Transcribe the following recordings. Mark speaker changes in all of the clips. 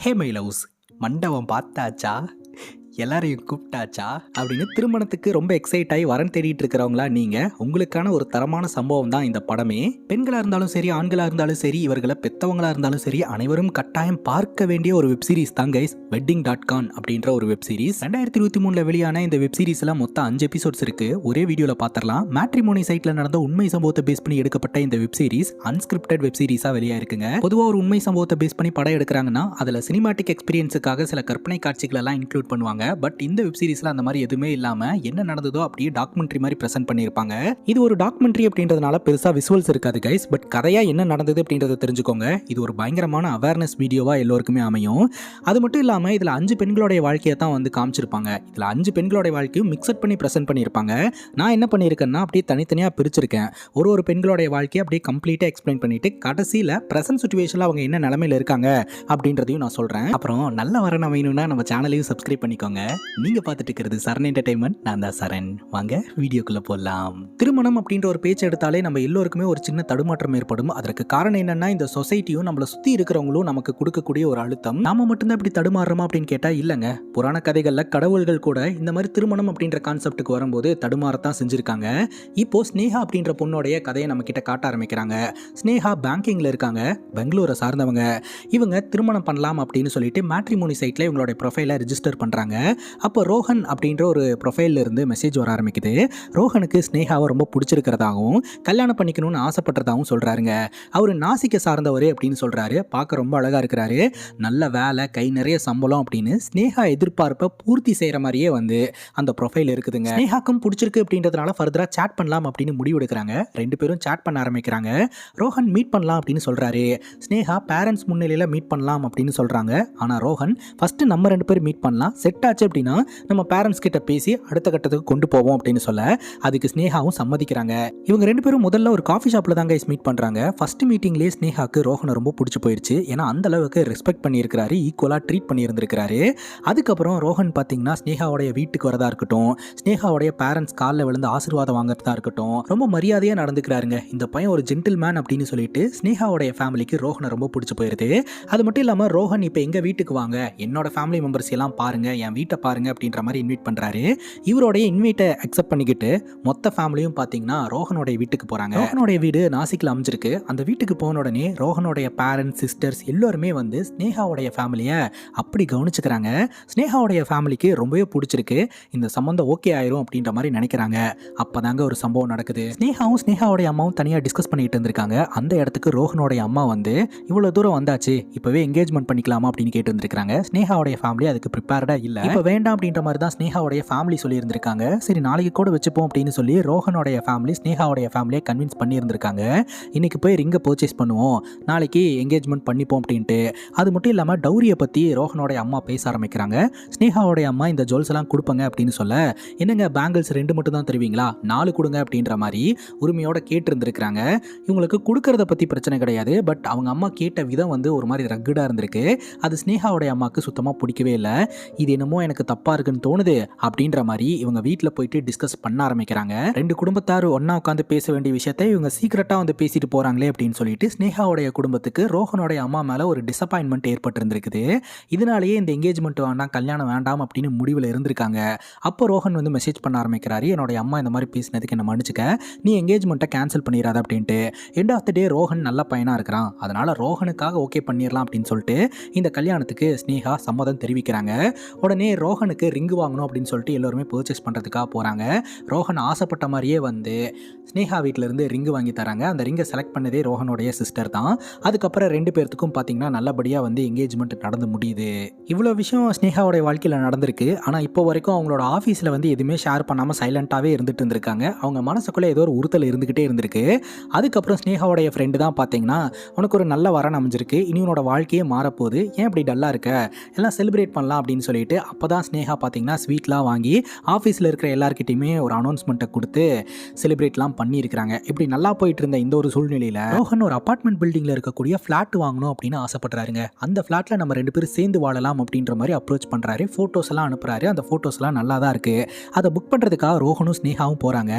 Speaker 1: Hey my loves, மண்டபம் பார்த்தாச்சா, எல்லாரையும் கூப்பிட்டாச்சா அப்படின்னு திருமணத்துக்கு ரொம்ப எக்ஸைட் ஆகி வரன் தேடிட்டு இருக்கிறவங்களா நீங்க, உங்களுக்கான ஒரு தரமான சம்பவம் தான் இந்த படமே. பெண்களா இருந்தாலும் சரி, ஆண்களா இருந்தாலும் சரி, இவர்களை பெத்தவங்களா இருந்தாலும் சரி, அனைவரும் கட்டாயம் பார்க்க வேண்டிய ஒரு வெப் சீரிஸ் தான் கைஸ், wedding.com அப்படின்ற ஒரு வெப் சீரிஸ். 2023 வெளியான இந்த வெப் சீரிஸ்ல மொத்தம் 5 எபிசோட்ஸ் இருக்கு. ஒரே வீடியோல பாத்திரலாம். மேட்ரிமோனி சைட்ல நடந்த உண்மை சம்பவத்தை பேஸ் பண்ணி எடுக்கப்பட்ட இந்த வெப் சீரிஸ் அன்ஸ்கிரிப்டட் வெப் சீரிஸா வெளியா இருக்குங்க. பொதுவா ஒரு உண்மை சம்பவத்தை பேஸ் பண்ணி படம் எடுக்கிறாங்கன்னா அதுல சினிமாட்டிக் எக்ஸ்பீரியன்ஸுக்காக சில கற்பனை காட்சிகள் எல்லாம் இன்க்ளூட் பண்ணுவாங்க. பட் இந்த வெப் சீரிஸ்ல அந்த மாதிரி எதுவுமே இல்லாம என்ன நடந்ததோ அப்படியே டாக்குமெண்ட்ரி மாதிரி பிரசன்ட் பண்ணியிருப்பாங்க. இது ஒரு டாக்குமெண்ட்ரி அப்படின்றதுனால பெருசா விசுவல்ஸ் இருக்காது கைஸ். பட் கதையா என்ன நடந்தது அப்படின்றத தெரிஞ்சுக்கோங்க. இது ஒரு பயங்கரமான அவேர்னஸ் வீடியோவா எல்லோருக்குமே அமையும். அது மட்டும் இல்லாம இதுல 5 பெண்களுடைய வாழ்க்கையை தான் வந்து காமிச்சிருப்பாங்க. இதுல 5 பெண்களுடைய வாழ்க்கையும் மிக்சட் பண்ணி பிரசன்ட் பண்ணியிருப்பாங்க. நான் என்ன பண்ணியிருக்கேன்னா அப்படியே தனித்தனியா பிரிச்சிருக்கேன். ஒரு பெண்களுடைய வாழ்க்கையை அப்படியே கம்ப்ளீட்டா எக்ஸ்பிளைன் பண்ணிட்டு கடைசியில பிரசன்ட் சிச்சுவேஷன்ல அவங்க என்ன நிலைமையில இருக்காங்க அப்படின்றதையும் நான் சொல்றேன். அப்புறம் நல்ல வரன் அமையணும்னா நம்ம சேனலையும் சப்ஸ்கிரைப் பண்ணிக்கோங்க. நீங்க பார்த்துட்டு இருக்கிறது சரண் என்டர்டைன்மெண்ட். நான் தான் சரண். வாங்க வீடியோக்குள்ள போலாம். திருமணம் அப்படின்ற ஒரு பேச்சு எடுத்தாலே நம்ம எல்லோருக்குமே ஒரு சின்ன தடுமாற்றம் ஏற்படும். அதற்கு காரணம் என்னன்னா, இந்த சொசைட்டியும் நம்மள சுத்தி இருக்கிறவங்களும் நமக்கு கொடுக்கக்கூடிய ஒரு அழுத்தம். நாம மட்டும்தான் இப்படி தடுமாறுறோமா அப்படின்னு கேட்டா இல்லங்க. புராண கதைகள்ல கடவுள்கள் கூட இந்த மாதிரி திருமணம் அப்படின்ற கான்செப்டுக்கு வரும்போது தடுமாறத்தான் செஞ்சிருக்காங்க. இப்போ ஸ்னேகா அப்படின்ற பொண்ணோடைய கதையை நம்ம கிட்ட காட்ட ஆரம்பிக்கிறாங்க. ஸ்னேகா பேங்கிங்ல இருக்காங்க, பெங்களூரை சார்ந்தவங்க. இவங்க திருமணம் பண்ணலாம் அப்படின்னு சொல்லிட்டு மேட்ரிமோனி சைட்ல இவங்களுடைய ப்ரொஃபைலை ரிஜிஸ்டர் பண்றாங்க. அப்போ ரோஹன் அப்படின்ற ஒரு ப்ரொஃபைல்ல இருந்து மெசேஜ் வர ஆரம்பிக்குது. ரோஹனுக்கு ஸ்னேகாவை ரொம்ப பிடிச்சிருக்கிறதாகவும் கல்யாணம் பண்ணிக்கணும்னு ஆசைப்படுறதாகவும் சொல்றாருங்க. அவர் நாசிக்க சார்ந்தவர் அப்படின்னு சொல்றாரு. பார்க்க ரொம்ப அழகா இருக்கிறாரு, நல்ல வேலை, கை நிறைய சம்பளம் அப்படின்னு ஸ்னேகா எதிர்பார்ப்பை பூர்த்தி செய்யற மாதிரியே வந்து அந்த ப்ரொஃபைல் இருக்குதுங்க. ஸ்னேகாக்கும் பிடிச்சிருக்கு அப்படின்றதுனால ஃபர்தரா சேட் பண்ணலாம் அப்படின்னு முடிவு எடுக்கிறாங்க. 2 பேரும் சேட் பண்ண ஆரம்பிக்கிறாங்க. ரோஹன் மீட் பண்ணலாம் அப்படின்னு சொல்றாரு. ஸ்னேகா பேரண்ட்ஸ் முன்னிலையில மீட் பண்ணலாம் அப்படின்னு சொல்றாங்க. ஆனா ரோஹன் ஃபர்ஸ்ட் நம்ம 2 பேரும் மீட் பண்ணலாம், செட் ஆச்சு அப்படின்னா நம்ம பேரண்ட்ஸ் கிட்ட பேசி அடுத்த கட்டத்துக்கு கொண்டு போவோம் அப்படின்னு சொல்ல அதுக்கு ஸ்னேகாவும் சம்மதிக்கிறாங்க. இவங்க 2 பேரும் முதல்ல ஒரு காஃபி ஷாப்ல தான் கைஸ் மீட் பண்றாங்க. ஃபர்ஸ்ட் மீட்டிங்லேயே ஸ்னேகாக்கு ரோஹனை ரொம்ப பிடிச்சி போயிருச்சு. ஏன்னா அந்த அளவுக்கு ரெஸ்பெக்ட் பண்ணியிருக்கிறாரு, ஈக்குவலா ட்ரீட் பண்ணியிருந்திருக்கிறாரு. அதுக்கப்புறம் ரோஹன் பார்த்தீங்கன்னா ஸ்னேகாவுடைய வீட்டுக்கு வரதா இருக்கட்டும், ஸ்னேகாவுடைய பேரண்ட்ஸ் காலில் விழுந்து ஆசீர்வாதம் வாங்குறதா இருக்கட்டும், ரொம்ப மரியாதையாக நடந்துக்கிறாருங்க. இந்த பையன் ஒரு ஜென்டில்மேன் அப்படின்னு சொல்லிட்டு ஸ்னேகாவுடைய ஃபேமிலிக்கு ரோஹனை ரொம்ப பிடிச்சி போயிருது. அது மட்டும் இல்லாமல் ரோஹன் இப்போ எங்க வீட்டுக்கு வாங்க, என்னோட ஃபேமிலி மெம்பர்ஸ் எல்லாம் பாருங்க, என் வீட்டை பாருங்க அப்படின்ற மாதிரி இன்வைட் பண்றாரு. இவருடைய இன்வைட்டை அக்செப்ட் பண்ணிக்கிட்டு மொத்த ஃபேமிலியும் பார்த்தீங்கன்னா ரோஹனுடைய வீட்டுக்கு போறாங்க. ரோஹனுடைய வீடு நாசிக்ல அமைஞ்சிருக்கு. அந்த வீட்டுக்கு போன உடனே ரோஹனுடைய பேரண்ட்ஸ், சிஸ்டர்ஸ் எல்லாருமே வந்து ஸ்னேகாவுடைய ஃபேமிலியை அப்படி கவனிச்சுக்கிறாங்க. ஸ்னேகாவுடைய ஃபேமிலிக்கு ரொம்பவே பிடிச்சிருக்கு, இந்த சம்பந்தம் ஓகே ஆயிரும் அப்படின்ற மாதிரி நினைக்கிறாங்க. அப்பதாங்க ஒரு சம்பவம் நடக்குது. ஸ்னேகாவும் ஸ்னேகாவுடைய அம்மாவும் தனியா டிஸ்கஸ் பண்ணிட்டு இருந்திருக்காங்க. அந்த இடத்துக்கு ரோஹனுடைய அம்மா வந்து இவ்வளவு தூரம் வந்தாச்சு, இப்பவே என்கேஜ்மெண்ட் பண்ணிக்கலாமா அப்படின்னு கேட்டு இருந்திருக்காங்க. ஸ்னேகாவுடைய ஃபேமிலி அதுக்கு ப்ரிப்பேர்டா இல்ல. இப்ப வேண்டாம் அப்படின்ற மாதிரி தான் ஸ்னேகாவுடைய ஃபேமிலி சொல்லி இருந்திருக்காங்க. சரி நாளைக்கு கூட வச்சுப்போம் அப்படின்னு சொல்லி ரோஹனுடைய ஃபேமிலி ஸ்னேகாவுடைய ஃபேமிலியை கன்வின்ஸ் பண்ணி இருந்திருக்காங்க. இன்னைக்கு போய் ரிங்கை பர்ச்சேஸ் பண்ணுவோம், நாளைக்கு என்கேஜ்மெண்ட் பண்ணிப்போம் அப்படின்ட்டு. அது மட்டும் இல்லாமல் டௌரியை பற்றி ரோஹனுடைய அம்மா பேச ஆரம்பிக்கிறாங்க. ஸ்னேகாவுடைய அம்மா இந்த ஜுவல்ஸ் எல்லாம் கொடுப்பாங்க அப்படின்னு சொல்ல, என்னங்க பேங்கிள்ஸ் 2 மட்டும் தான் தருவீங்களா, 4 கொடுங்க அப்படின்ற மாதிரி உரிமையோட கேட்டு இருந்திருக்காங்க. இவங்களுக்கு கொடுக்கறத பற்றி பிரச்சனை கிடையாது. பட் அவங்க அம்மா கேட்ட விதம் வந்து ஒரு மாதிரி ரக்குடாக இருந்திருக்கு. அது ஸ்னேகாவுடைய அம்மாவுக்கு சுத்தமாக பிடிக்கவே இல்லை. இது என்னமோ எனக்கு தப்பா இருக்குன்னு தோணுது அப்படின்ற மாதிரி இவங்க வீட்டில் போயிட்டு டிஸ்கஸ் பண்ண ஆரம்பிக்கிறாங்க. 2 குடும்பத்தார் ஒன்னா உட்காந்து பேச வேண்டிய விஷயத்தை இவங்க சீக்கிரட்டா வந்து பேசிட்டு போறாங்களே அப்படின்னு சொல்லிட்டு ஸ்னேகாவுடைய குடும்பத்துக்கு ரோஹனுடைய அம்மா மேல ஒரு டிசப்பாயின்மெண்ட் ஏற்பட்டு இருந்திருக்குது. இதனாலேயே இந்த என்கேஜ்மெண்ட் வேண்டாம், கல்யாணம் வேண்டாம் அப்படின்னு முடிவில் இருந்திருக்காங்க. அப்போ ரோஹன் வந்து மெசேஜ் பண்ண ஆரம்பிக்கிறாரு, என்னுடைய அம்மா இந்த மாதிரி பேசினதுக்கு என்ன மன்னிச்சுக்க, நீ என்கேஜ்மெண்ட்டை கேன்சல் பண்ணிடாத அப்படின்ட்டு. எண்ட் ஆஃப் த டே ரோஹன் நல்ல பையனா இருக்கிறான், அதனால ரோஹனுக்காக ஓகே பண்ணிடலாம் அப்படின்னு சொல்லிட்டு இந்த கல்யாணத்துக்கு ஸ்னேகா சம்மதம் தெரிவிக்கிறாங்க. உடனே ரோஹனுக்கு ரிங்கு வாங்கணும் அப்படின்னு சொல்லிட்டு எல்லாருமே பர்ச்சேஸ் பண்ணுறதுக்காக போகிறாங்க. ரோஹன் ஆசைப்பட்ட மாதிரியே வந்து ஸ்னேகா வீட்டிலேருந்து ரிங்கு வாங்கி தராங்க. அந்த ரிங்கை செலக்ட் பண்ணதே ரோஹனுடைய சிஸ்டர் தான். அதுக்கப்புறம் 2 பேர்த்துக்கும் பார்த்தீங்கன்னா நல்லபடியாக வந்து என்கேஜ்மெண்ட் நடந்து முடியுது. இவ்வளோ விஷயம் ஸ்னேகாவுடைய வாழ்க்கையில் நடந்திருக்கு. ஆனால் இப்போ வரைக்கும் அவங்களோட ஆஃபீஸில் வந்து எதுவுமே ஷேர் பண்ணாமல் சைலண்ட்டாகவே இருந்துட்டு இருந்திருக்காங்க. அவங்க மனசுக்குள்ளே ஏதோ ஒரு உறுத்தல் இருந்துக்கிட்டே இருந்திருக்கு. அதுக்கப்புறம் ஸ்னேகாவுடைய ஃப்ரெண்டு தான் பார்த்தீங்கன்னா, உனக்கு ஒரு நல்ல வரன் அமைஞ்சிருக்கு, இனி உன்னோட வாழ்க்கையே மாறப்போகுது, ஏன் இப்படி டல்லாக இருக்க, எல்லாம் செலிப்ரேட் பண்ணலாம் அப்படின்னு சொல்லிட்டு அப்போ தான் ஸ்னேகா பார்த்தீங்கன்னா ஸ்வீட்லாம் வாங்கி ஆஃபீஸில் இருக்கிற எல்லாருக்கிட்டையுமே ஒரு அனௌன்ஸ்மெண்ட்டை கொடுத்து செலிப்ரேட்லாம் பண்ணியிருக்கிறாங்க. இப்படி நல்லா போயிட்டு இருந்த இந்த ஒரு சூழ்நிலையில் ரோஹன் ஒரு அப்பார்ட்மெண்ட் பில்டிங்கில் இருக்கக்கூடிய ஃப்ளாட் வாங்கணும் அப்படின்னு ஆசைப்படுறாருங்க. அந்த ஃப்ளாட்டில் நம்ம 2 பேரும் சேர்ந்து வாழலாம் அப்படின்ற மாதிரி அப்ரோச் பண்ணுறாரு. ஃபோட்டோஸ் எல்லாம் அனுப்புறாரு. அந்த ஃபோட்டோஸ்லாம் நல்லா தான் இருக்குது. அதை புக் பண்ணுறதுக்காக ரோஹனும் ஸ்னேகாவும் போகிறாங்க.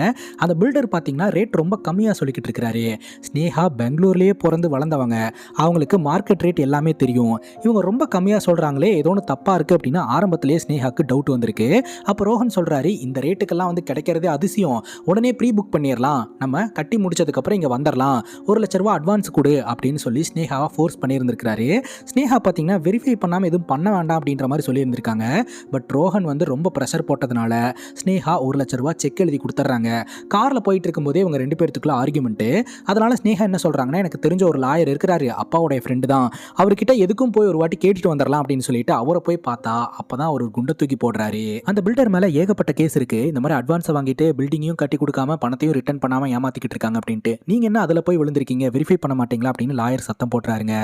Speaker 1: அந்த பில்டர் பார்த்தீங்கன்னா ரேட் ரொம்ப கம்மியாக சொல்லிக்கிட்டு இருக்கிறாரு. ஸ்னேகா பெங்களூர்லேயே பிறந்து வளர்ந்தவங்க, அவங்களுக்கு மார்க்கெட் ரேட் எல்லாமே தெரியும். இவங்க ரொம்ப கம்மியாக சொல்கிறாங்களே, ஏதோ ஒன்று தப்பாக இருக்குது அப்படின்னு ஆரம்பத்திலேயே ஸ்னேகாவுக்கு டவுட் வந்திருக்கு. அப்போ ரோஹன் சொல்கிறாரு, இந்த ரேட்டுக்கெல்லாம் வந்து கிடைக்கிறதே அதிசயம், உடனே ப்ரீ புக் பண்ணிடலாம், நம்ம கட்டி முடிச்சதுக்கப்புறம் இங்கே வந்துடலாம், ₹1,00,000 அட்வான்ஸ் கொடு அப்படின்னு சொல்லி ஸ்னேகாவை ஃபோர்ஸ் பண்ணியிருந்திருக்கிறாரு. ஸ்னேகா பார்த்தீங்கன்னா வெரிஃபை பண்ணாமல் எதுவும் பண்ண வேண்டாம் அப்படின்ற மாதிரி சொல்லியிருந்திருக்காங்க. பட் ரோஹன் வந்து ரொம்ப ப்ரெஷர் போட்டதுனால ஸ்னேகா ₹1,00,000 செக் எழுதி கொடுத்துட்றாங்க. காரில் போயிட்டு இருக்கும்போதே இவங்க 2 பேர்த்துக்குள்ள ஆர்குமெண்ட்டு. அதனால ஸ்னேகா என்ன சொல்கிறாங்கன்னா, எனக்கு தெரிஞ்ச ஒரு லாயர் இருக்கிறாரு, அப்பாவோடைய ஃப்ரெண்டு தான், அவர்கிட்ட எதுக்கும் போய் ஒரு வாட்டி கேட்டுட்டு வந்துடலாம் அப்படின்னு சொல்லிட்டு அவரை போய் பார்த்தா அப்போ தான் ஒரு குண்டை தூக்கி போடுறாரு. அந்த பில்டர் மேலே ஏகப்பட்ட கேஸ் இருக்குது. இந்த மாதிரி அட்வான்ஸை வாங்கிட்டு பில்டிங்கையும் கட்டி கொடுக்காம பணத்தையும் ரிட்டர்ன் பண்ணாமல் ஏமாற்றிக்கிட்டு இருக்காங்க அப்படின்ட்டு. நீங்கள் என்ன அதில் போய் விழுந்திருக்கீங்க, வெரிஃபை பண்ண மாட்டீங்களா அப்படின்னு லாயர் சத்தம் போட்டுறாருங்க.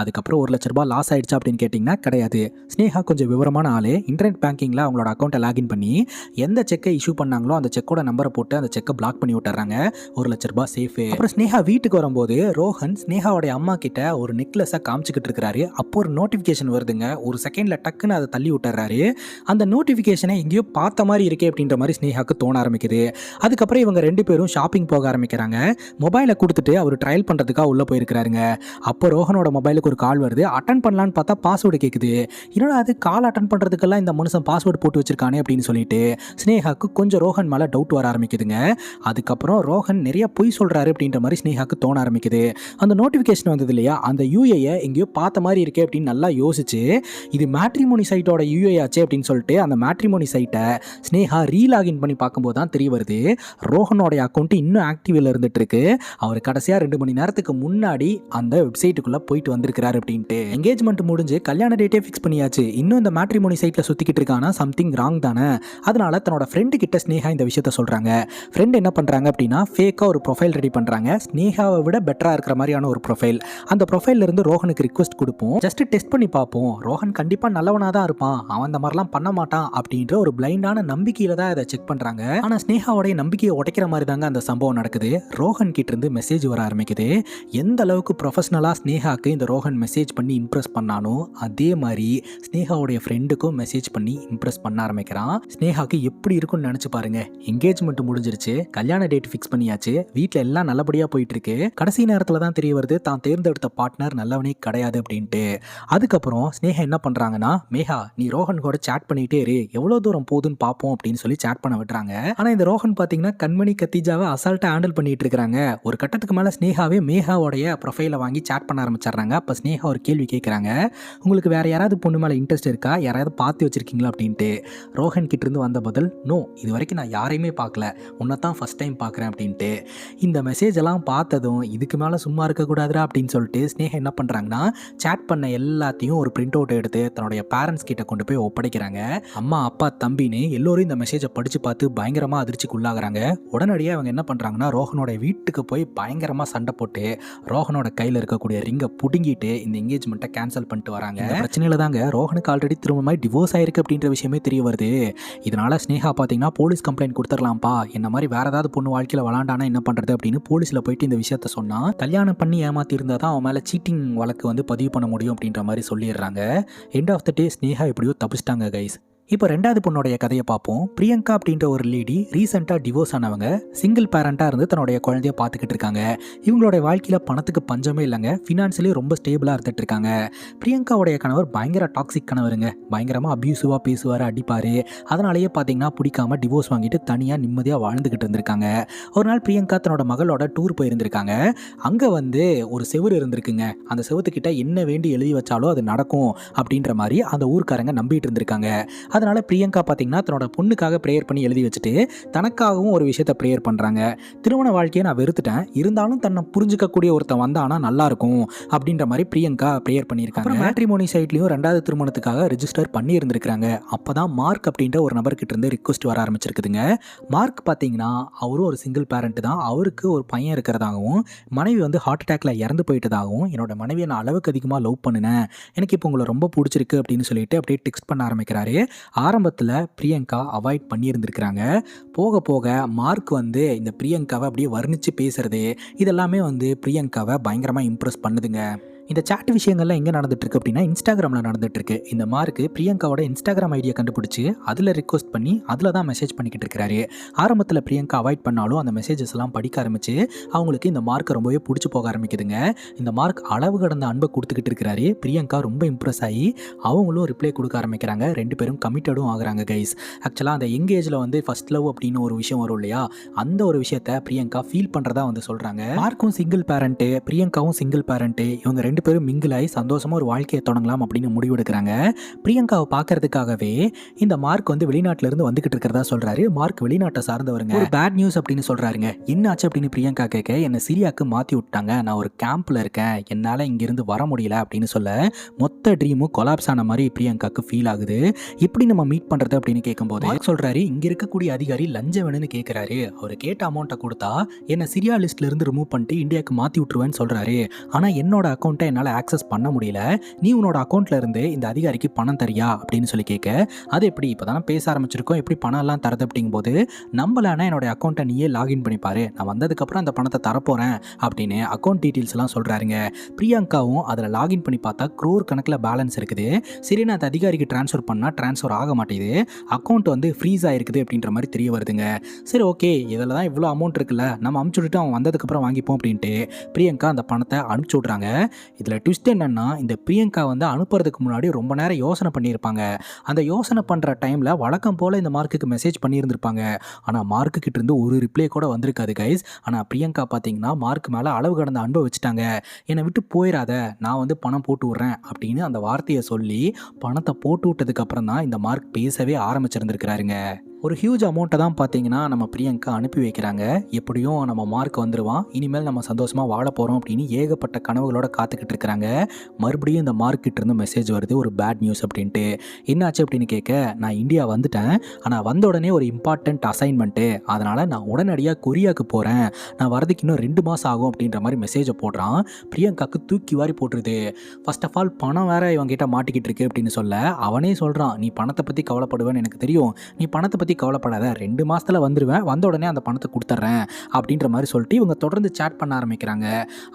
Speaker 1: அதுக்கப்புறம் ₹1,00,000 லாஸ் ஆயிடுச்சா அப்படின்னு கேட்டிங்கன்னா கிடையாது. ஸ்னேகா கொஞ்சம் விவரமான ஆளு. இன்டர்நெட் பேங்கிங்கில் அவங்களோட அக்கௌண்ட்டை லாகின் பண்ணி எந்த செக்கை இஷ்யூ பண்ணாங்களோ அந்த செக்கோட நம்பரை போட்டு அந்த செக்கை பிளாக் பண்ணி விட்டுறாங்க. ₹1,00,000 சேஃபு. அப்புறம் ஸ்னேகா வீட்டுக்கு வரும்போது ரோஹன் ஸ்னேகாவோடைய அம்மா கிட்ட ஒரு நெக்லஸை காமிச்சிக்கிட்டு இருக்கிறாரு. அப்போ ஒரு நோட்டிஃபிகேஷன் வருதுங்க. ஒரு செகண்டில் டக்குன்னு அதை தள்ளி விட்டுறாரு. அந்த நோட்டிஃபிகேஷனை எங்கேயோ பார்த்த மாதிரி இருக்கே அப்படின்ற மாதிரி ஸ்னேகாவுக்கு தோண ஆரம்பிக்குது. அதுக்கப்புறம் இவங்க 2 பேரும் ஷாப்பிங் போக ஆரம்பிக்கிறாங்க. மொபைலை கொடுத்துட்டு அவர் ட்ரையல் பண்ணுறதுக்காக உள்ளே போயிருக்கிறாருங்க. அப்போ ரோஹனோட மொபைலுக்கு ஒரு கால் வருது. அட்டன் பண்ணலான்னு பார்த்தா பாஸ்வேர்டு கேட்குது. என்னடா அது, கால் அட்டன் பண்ணுறதுக்கெல்லாம் இந்த மனுஷன் பாஸ்வேர்டு போட்டு வச்சிருக்கானே அப்படின்னு சொல்லிட்டு ஸ்னேகாவுக்கு கொஞ்சம் ரோஹன் மேலே டவுட் வர ஆரம்பிக்குதுங்க. அதுக்கப்புறம் ரோஹன் நிறைய பொய் சொல்கிறாரு அப்படின்ற மாதிரி ஸ்னேகாவுக்கு தோண ஆரம்பிக்குது. அந்த நோட்டிஃபிகேஷன் வந்தது இல்லையா, அந்த யூஏயை எங்கேயோ பார்த்த மாதிரி இருக்கே அப்படின்னு நல்லா யோசிச்சு, இது மேட்ரிமோனி சைட்டோட யூஏ ஆச்சு அப்படின்னு சொல்லிட்டு அந்த மேட்ரிமோனி சைட்டை ஸ்னேகா ரீலாகின் பண்ணி பார்க்கும்போது தான் தெரிய வருது, ரோஹனோடைய அக்கௌண்ட் இன்னும் ஆக்டிவில் இருந்துட்டு இருக்கு. அவர் கடைசியாக 2 மணி நேரத்துக்கு முன்னாடி அந்த வெப்சைட்டுக்குள்ளே போயிட்டு வந்திருக்கிறாரு அப்படின்ட்டு. என்கேஜ்மெண்ட் முடிஞ்சு கல்யாண டேட்டே ஃபிக்ஸ் பண்ணியாச்சு, இன்னும் இந்த மேட்ரிமோனி சைட்டில் சுற்றிக்கிட்டு இருக்கானா, சம்திங் ராங் தானே. அதனால தன்னோட ஃப்ரெண்டு கிட்ட ஸ்னேகா இந்த விஷயத்த சொல்கிறாங்க. ஃப்ரெண்ட் என்ன பண்ணுறாங்க அப்படின்னா, ஃபேக்காக ஒரு ப்ரொஃபைல் ரெடி பண்ணுறாங்க. ஸ்னேகாவை விட பெட்டராக இருக்கிற மாதிரியான ஒரு ப்ரொஃபைல். அந்த ப்ரொஃபைல்ல இருந்து ரோஹனுக்கு ரிக்வெஸ்ட் கொடுப்போம், ஜஸ்ட் டெஸ்ட் பண்ணி பார்ப்போம், ரோஹன் கண்டிப்பாக நல்லவனாக தான் இருப்பான், அவன் அந்த மாதிரிலாம் பண்ண மாட்டான் அப்படின்ற ஒரு பிளைண்டான நம்பிக்கையில் தான் இதை செக் பண்ணுறாங்க. ஆனால் ஸ்னேகாவோடைய நம்பிக்கையை உடைக்கிற மாதிரி தாங்க அந்த சம்பவம் நடக்குது. ரோஹன் கிட்ட இருந்து மெசேஜ் வர ஆரம்பிக்குது. எந்த அளவுக்கு ப்ரொஃபஷனலாக ஸ்னேகாவுக்கு இந்த ரோஹன் மெசேஜ் பண்ணி இம்ப்ரெஸ் பண்ணானோ அதே மாதிரி ஸ்னேகாவுடைய ஃப்ரெண்டுக்கும் மெசேஜ் பண்ணி இம்ப்ரெஸ் பண்ண ஆரம்பிக்கிறான். ஸ்னேகாவுக்கு எப்படி இருக்கும்னு நினச்சி பாருங்க. என்கேஜ்மெண்ட் முடிஞ்சிருச்சு, கல்யாண டேட் ஃபிக்ஸ் பண்ணியாச்சு, வீட்டில் எல்லாம் நல்லபடியாக போயிட்டு இருக்கு. கடைசி நேரத்தில் தான் தெரிய வருது தான் தேர்ந்தெடுத்த பார்ட்னர் நல்லவனே கிடையாது அப்படின்ட்டு. அதுக்கப்புறம் ஸ்னேகா என்ன பண்ணுறாங்கன்னா, மேகா நீ ரோஹன் கூட சேட் பண்ணிட்டே இரு, எவ்வளோ தூரம் போகுதுன்னு பார்ப்போம் அப்படின்னு சொல்லி சேட் பண்ண விட்டுறாங்க. ஆனால் இந்த ரோஹன் பார்த்தீங்கன்னா கண்மணி கத்திஜாவை அசால்ட்டாக ஹேண்டில் பண்ணிட்டு இருக்காங்க. ஒரு கட்டத்துக்கு மேலே ஸ்னேகாவே மேகாவோடைய ப்ரொஃபைலை வாங்கி சேட் பண்ண ஆரம்பிச்சிடுறாங்க. அப்போ ஸ்னேகா ஒரு கேள்வி கேட்குறாங்க, உங்களுக்கு வேற யாராவது பொண்ணு மேலே இன்ட்ரெஸ்ட் இருக்கா, யாராவது பார்த்து வச்சிருக்கீங்களா அப்படின்ட்டு. ரோஹன் கிட்ட இருந்து வந்த பதில், நோ, இது வரைக்கும் நான் யாரையுமே பார்க்கல, உன்னை தான் ஃபர்ஸ்ட் டைம் பார்க்குறேன் அப்படின்ட்டு. இந்த மெசேஜ் எல்லாம் பார்த்ததும் இதுக்கு மேலே சும்மா இருக்கக்கூடாதுரா அப்படின்னு சொல்லிட்டு ஸ்னேகா என்ன பண்ணுறாங்கன்னா, சேட் பண்ண எல்லாத்தையும் ஒரு பிரிண்ட் அவுட் எடுத்து தன்னுடைய பேரண்ட்ஸ் கிட்ட கொண்டு போய் ஒப்படைக்கிறாங்க. அம்மா அப்பா தம்பின்னு எல்லோரும் இந்த மெசேஜை படித்து பார்த்து பயங்கரமாக அதிர்ச்சிக்கு உள்ளாகிறாங்க. உடனடியாக அவங்க என்ன பண்ணுறாங்கன்னா, ரோஹனோட வீட்டுக்கு போய் பயங்கரமாக சண்டை போட்டு ரோஹனோட கையில் இருக்கக்கூடிய ரிங்கை புடுங்கிட்டு இந்த என்கேஜ்மெண்ட்டை கேன்சல் பண்ணிட்டு வராங்க. இந்த பிரச்சனையில் தாங்க ரோஹனுக்கு ஆல்ரெடி திரும்பமாய் டிவோர்ஸ் ஆயிருக்கு அப்படின்ற விஷயமே தெரிய வருது. இதனால ஸ்னேகா பார்த்தீங்கன்னா போலீஸ் கம்ப்ளைண்ட் கொடுத்துடலாம்ப்பா, என்ன மாதிரி வேற ஏதாவது பொண்ணு வாழ்க்கையில் விளாண்டானா என்ன பண்ணுறது அப்படின்னு போலீஸில் போயிட்டு இந்த விஷயத்த சொன்னால், கல்யாணம் பண்ணி ஏமாத்தி இருந்தால் தான் அவன் மேலே சீட்டிங் வழக்கு வந்து பதிவு பண்ண முடியும் அப்படின்ற மாதிரி சொல்லிடுறாங்க. எண்ட் ஆஃப் த டே ஸ்னேகா எப்படியோ தப்பிச்சிட்டாங்க கைஸ். இப்போ 2வது பொண்ணுடைய கதையை பார்ப்போம். பிரியங்கா அப்படின்ற ஒரு லேடி ரீசெண்டாக டிவோர்ஸ் ஆனவங்க, சிங்கிள் பேரண்ட்டாக இருந்து தன்னுடைய குழந்தைய பார்த்துக்கிட்டு இருக்காங்க. இவங்களுடைய வாழ்க்கையில் பணத்துக்கு பஞ்சமே இல்லைங்க, ஃபினான்ஷியலி ரொம்ப ஸ்டேபிளாக இருந்துட்டு இருக்காங்க. பிரியங்காவுடைய கணவர் பயங்கர டாக்ஸிக் கணவருங்க, பயங்கரமாக அப்யூசிவாக பேசுவார், அடிப்பார். அதனாலேயே பார்த்தீங்கன்னா பிடிக்காம டிவோர்ஸ் வாங்கிட்டு தனியாக நிம்மதியாக வாழ்ந்துக்கிட்டு இருந்திருக்காங்க. ஒரு நாள் பிரியங்கா தன்னோட மகளோட டூர் போயிருந்திருக்காங்க. அங்கே வந்து ஒரு செவுரு இருந்திருக்குங்க. அந்த செவுத்துக்கிட்ட என்ன வேண்டி எழுதி வச்சாலும் அது நடக்கும் அப்படின்ற மாதிரி அந்த ஊர்க்காரங்க நம்பிட்டு இருந்திருக்காங்க. அதனால பிரியங்கா பார்த்தீங்கன்னா தன்னோட பொண்ணுக்காக ப்ரேயர் பண்ணி எழுதி வச்சுட்டு தனக்காகவும் ஒரு விஷயத்த ப்ரேயர் பண்ணுறாங்க. திருமண வாழ்க்கையை நான் வெறுத்துட்டேன், இருந்தாலும் தன்னை புரிஞ்சுக்கக்கூடிய ஒருத்தன் வந்தானா நல்லா இருக்கும் அப்படின்ற மாதிரி பிரியங்கா ப்ரேயர் பண்ணியிருக்காங்க. மேட்ரிமோனி சைட்லையும் 2வது திருமணத்துக்காக ரெஜிஸ்டர் பண்ணி இருந்திருக்காங்க. அப்போ தான் மார்க் அப்படின்ற ஒரு நபர்கிட்ட இருந்து ரிக்வஸ்ட் வர ஆரம்பிச்சிருக்குதுங்க. மார்க் பார்த்தீங்கன்னா அவரும் ஒரு சிங்கிள் பேரண்ட் தான், அவருக்கு ஒரு பையன் இருக்கிறதாகவும் மனைவி வந்து ஹார்ட் அட்டாக்ல இறந்து போயிட்டதாகவும், என்னோட மனைவியை நான் அளவுக்கு அதிகமாக லவ் பண்ணினேன், எனக்கு இப்போ உங்களை ரொம்ப பிடிச்சிருக்கு அப்படின்னு சொல்லிட்டு அப்படியே டெக்ஸ்ட் பண்ண ஆரம்பிக்கிறாரு. ஆரம்பத்தில் பிரியங்கா அவாய்ட் பண்ணியிருந்திருக்கிறாங்க. போக போக மார்க் வந்து இந்த பிரியங்காவை அப்படியே வர்ணித்து பேசுறது இதெல்லாமே வந்து பிரியங்காவை பயங்கரமாக இம்ப்ரெஸ் பண்ணுதுங்க. இந்த சாட் விஷயங்கள்லாம் எங்கே நடந்துட்டுருக்கு அப்படின்னா இன்ஸ்டாகிராமில் நடந்துட்டுருக்கு. இந்த மார்க்கு பிரியங்காவோட இன்ஸ்டாகிராம் ஐடியை கண்டுபிடிச்சி அதில் ரிக்வஸ்ட் பண்ணி அதில் தான் மெசேஜ் பண்ணிக்கிட்டு இருக்கிறாரு. ஆரம்பத்தில் பிரியங்கா அவாய்ட் பண்ணாலும் அந்த மெசேஜஸ் எல்லாம் படிக்க ஆரம்பிச்சு அவங்களுக்கு இந்த மார்க்கை ரொம்பவே பிடிச்சி போக ஆரம்பிக்குதுங்க. இந்த மார்க் அளவு கடந்த அன்பை கொடுத்துக்கிட்டு இருக்கிறாரு. பிரியங்கா ரொம்ப இம்ப்ரெஸ் ஆகி அவங்களும் ரிப்ளை கொடுக்க ஆரம்பிக்கிறாங்க. 2 பேரும் கமிட்டடும் ஆகுறாங்க கைஸ். ஆக்சுவலாக அந்த எங்கேஜில் வந்து ஃபர்ஸ்ட் லவ் அப்படின்னு ஒரு விஷயம் வரும் இல்லையா, அந்த ஒரு விஷயத்த பிரியங்கா ஃபீல் பண்ணுறதா வந்து சொல்கிறாங்க. மார்க்கும் சிங்கிள் பேரண்ட்டு, பிரியங்காவும் சிங்கிள் பேரண்ட்டு, இவங்க 2 பேரும் மிங்கிள் ஆகி சந்தோஷமாக ஒரு வாழ்க்கையை தொடங்கலாம் அப்படின்னு முடிவெடுக்கிறாங்க. பிரியங்காவை பார்க்கறதுக்காகவே இந்த மார்க் வந்து வெளிநாட்டிலேருந்து வந்துகிட்டு இருக்கிறதா சொல்கிறாரு. மார்க் வெளிநாட்டை சார்ந்தவருங்க. ஒரு பேட் நியூஸ் அப்படின்னு சொல்கிறாருங்க. என்னாச்சு அப்படின்னு பிரியங்கா கேட்க, என்னை சிரியாவுக்கு மாற்றி விட்டாங்க, நான் ஒரு கேம்பில் இருக்கேன், என்னால் இங்கேருந்து வர முடியல அப்படின்னு சொல்ல மொத்த ட்ரீமும் கொலாப்ஸ் ஆன மாதிரி பிரியங்காவுக்கு ஃபீல் ஆகுது. எப்படி நம்ம மீட் பண்ணுறது அப்படின்னு கேட்கும்போது மார்க் சொல்கிறாரு, இங்கே இருக்கக்கூடிய அதிகாரி லஞ்சம் வேணும்னு கேட்குறாரு, அவர் கேட்ட அமௌண்ட்டை கொடுத்தா என்னை சிரியா லிஸ்ட்லேருந்து ரிமூவ் பண்ணிட்டு இந்தியாவுக்கு மாற்றி விட்டுருவேன்னு சொல்கிறாரு. ஆனால் என்னோட அக்கௌண்ட்டை என்னால் ஆக்சஸ் பண்ண முடியல, நீ உன்னோட அக்கௌண்ட்ல இருந்து இந்த அதிகாரிக்கு பணம் தரியா அப்படின்னு சொல்லி கேட்க, அது எப்படி இப்போ தானே பேச ஆரம்பிச்சிருக்கோம், எப்படி பணம் எல்லாம் தரது அப்படிங்கும்போது, நம்மளானா என்னோட அக்கௌண்ட்டை நீயே லாகின் பண்ணிப்பாரு, நான் வந்ததுக்கப்புறம் அந்த பணத்தை தரப்போகிறேன் அப்படின்னு அக்கௌண்ட் டீட்டெயில்ஸ் எல்லாம் சொல்கிறாருங்க. பிரியங்காவும் அதில் லாகின் பண்ணி பார்த்தா க்ரோர் கணக்கில் பேலன்ஸ் இருக்குது. சரி, நான் அந்த அதிகாரிக்கு ட்ரான்ஸ்ஃபர் பண்ணால் ட்ரான்ஸ்ஃபர் ஆக மாட்டேங்குது, அக்கௌண்ட் வந்து ஃப்ரீஸ் ஆகிருக்குது அப்படின்ற மாதிரி தெரிய வருதுங்க. சரி ஓகே, இதில் தான் இவ்வளோ அமௌண்ட் இருக்குல்ல, நம்ம அனுப்பிச்சி விட்டுட்டு அவன் வந்ததுக்கப்புறம் வாங்கிப்போம் அப்படின்ட்டு பிரியங்கா அந்த பணத்தை அனுப்பிச்சி விட்றாங்க. இதில் ட்விஸ்ட் என்னன்னா, இந்த பிரியங்கா வந்து அனுப்புறதுக்கு முன்னாடி ரொம்ப நேரம் யோசனை பண்ணியிருப்பாங்க. அந்த யோசனை பண்ணுற டைமில் வழக்கம் போல் இந்த மார்க்குக்கு மெசேஜ் பண்ணியிருந்திருப்பாங்க. ஆனால் மார்க்கு கிட்ட இருந்து ஒரு ரிப்ளை கூட வந்திருக்காது கைஸ். ஆனால் பிரியங்கா பார்த்தீங்கன்னா மார்க் மேலே அளவு கடந்த அன்பை வச்சுட்டாங்க. என்னை விட்டு போயிடாத, நான் வந்து பணம் போட்டு விட்றேன் அப்படின்னு அந்த வார்த்தையை சொல்லி பணத்தை போட்டு விட்டதுக்கப்புறம் தான் இந்த மார்க் பேசவே ஆரம்பிச்சிருந்துருக்கிறாருங்க. ஒரு ஹியூஜ் அமௌண்ட்டை தான் பார்த்தீங்கன்னா நம்ம பிரியங்கா அனுப்பி வைக்கிறாங்க. எப்படியும் நம்ம மார்க் வந்துடுவான், இனிமேல் நம்ம சந்தோஷமாக வாழ போகிறோம் அப்படின்னு ஏகப்பட்ட கனவுகளோட காத்துக்கிட்டு இருக்கிறாங்க. மறுபடியும் இந்த மார்க்கிட்ட இருந்து மெசேஜ் வருது, ஒரு பேட் நியூஸ் அப்படின்ட்டு. என்னாச்சு அப்படின்னு கேட்க, நான் இந்தியா வந்துட்டேன், ஆனால் வந்த உடனே ஒரு இம்பார்ட்டண்ட் அசைன்மெண்ட்டு, அதனால் நான் உடனடியாக கொரியாவுக்கு போகிறேன், நான் வரதுக்கு இன்னும் 2 மாதம் ஆகும் அப்படின்ற மாதிரி மெசேஜை போடுறான். பிரியங்காவுக்கு தூக்கி வாரி போட்டுருது. ஃபர்ஸ்ட் ஆஃப் ஆல் பணம் வேற இவங்கிட்ட மாட்டிக்கிட்டு இருக்கு அப்படின்னு சொல்ல, அவனே சொல்கிறான், நீ பணத்தை பற்றி கவலைப்படுவேன்னு எனக்கு தெரியும், நீ பணத்தை பற்றி கவலைப்படாத, 2 மாசத்துல வந்துடுவேன், வந்த உடனே அந்த பணத்தை கொடுத்துட்றேன் அப்படின்ற மாதிரி சொல்லிட்டு இவங்க தொடர்ந்து சேட் பண்ண ஆரம்பிக்கிறாங்க.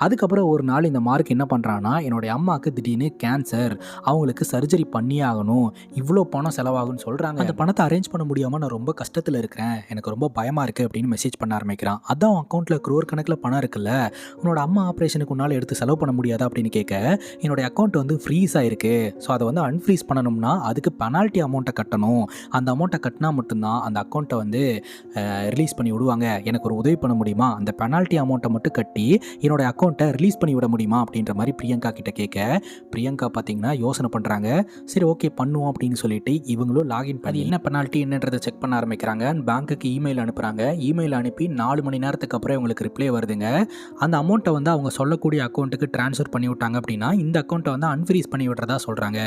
Speaker 1: அதுக்கப்புறம் ஒரு நாள் இந்த மார்க் என்ன பண்ணுறான்னா, என்னுடைய அம்மாவுக்கு திடீர்னு கேன்சர், அவங்களுக்கு சர்ஜரி பண்ணியே ஆகணும், இவ்வளோ பணம் செலவாகும்னு சொல்கிறாங்க, அந்த பணத்தை அரேஞ்ச் பண்ண முடியாமல் நான் ரொம்ப கஷ்டத்தில் இருக்கிறேன், எனக்கு ரொம்ப பயமாக இருக்குது அப்படின்னு மெசேஜ் பண்ண ஆரம்பிக்கிறான். அதான் அக்கௌண்ட்டில் க்ரோர் கணக்கில் பணம் இருக்குல்ல, உன்னோட அம்மா ஆப்ரேஷனுக்கு உன்னால் எடுத்து செலவு பண்ண முடியாதா அப்படின்னு கேட்க, என்னுடைய அக்கௌண்ட் வந்து ஃப்ரீஸ் ஆகிருக்கு, ஸோ அதை வந்து அன்ஃப்ரீஸ் பண்ணணும்னா அதுக்கு பெனால்ட்டி அமௌண்ட்டை கட்டணும், அந்த அமௌண்ட்டை கட்டினா மட்டும்தான் அந்த அக்கௌண்ட்டை வந்து ரிலீஸ் பண்ணி விடுவாங்க, எனக்கு ஒரு உதவி பண்ண முடியுமா, அந்த பெனால்ட்டி அமௌண்ட்டை மட்டும் கட்டி என்னோட அக்கௌண்ட்டை ரிலீஸ் பண்ணி விட முடியுமா அப்படின்ற மாதிரி பிரியங்கா கிட்ட கேட்க, பிரியங்கா பார்த்தீங்கன்னா யோசனை பண்ணுறாங்க. சரி ஓகே பண்ணுவோம் அப்படின்னு சொல்லிட்டு இவங்களும் லாகின் பண்ணி என்ன பெனால்ட்டி என்னன்றதை செக் பண்ண ஆரம்பிக்கிறாங்க. பேங்க்குக்கு இமெயில் அனுப்புகிறாங்க. இமெயில் அனுப்பி 4 மணி நேரத்துக்கு அப்புறம் இவங்களுக்கு ரிப்ளை வருதுங்க. அந்த அமௌண்ட்டை வந்து அவங்க சொல்லக்கூடிய அக்கௌண்ட்டுக்கு ட்ரான்ஸ்ஃபர் பண்ணி விட்டாங்க அப்படின்னா இந்த அக்கௌண்ட்டை வந்து அன்ஃப்ரீஸ் பண்ணி விடுறதா சொல்கிறாங்க.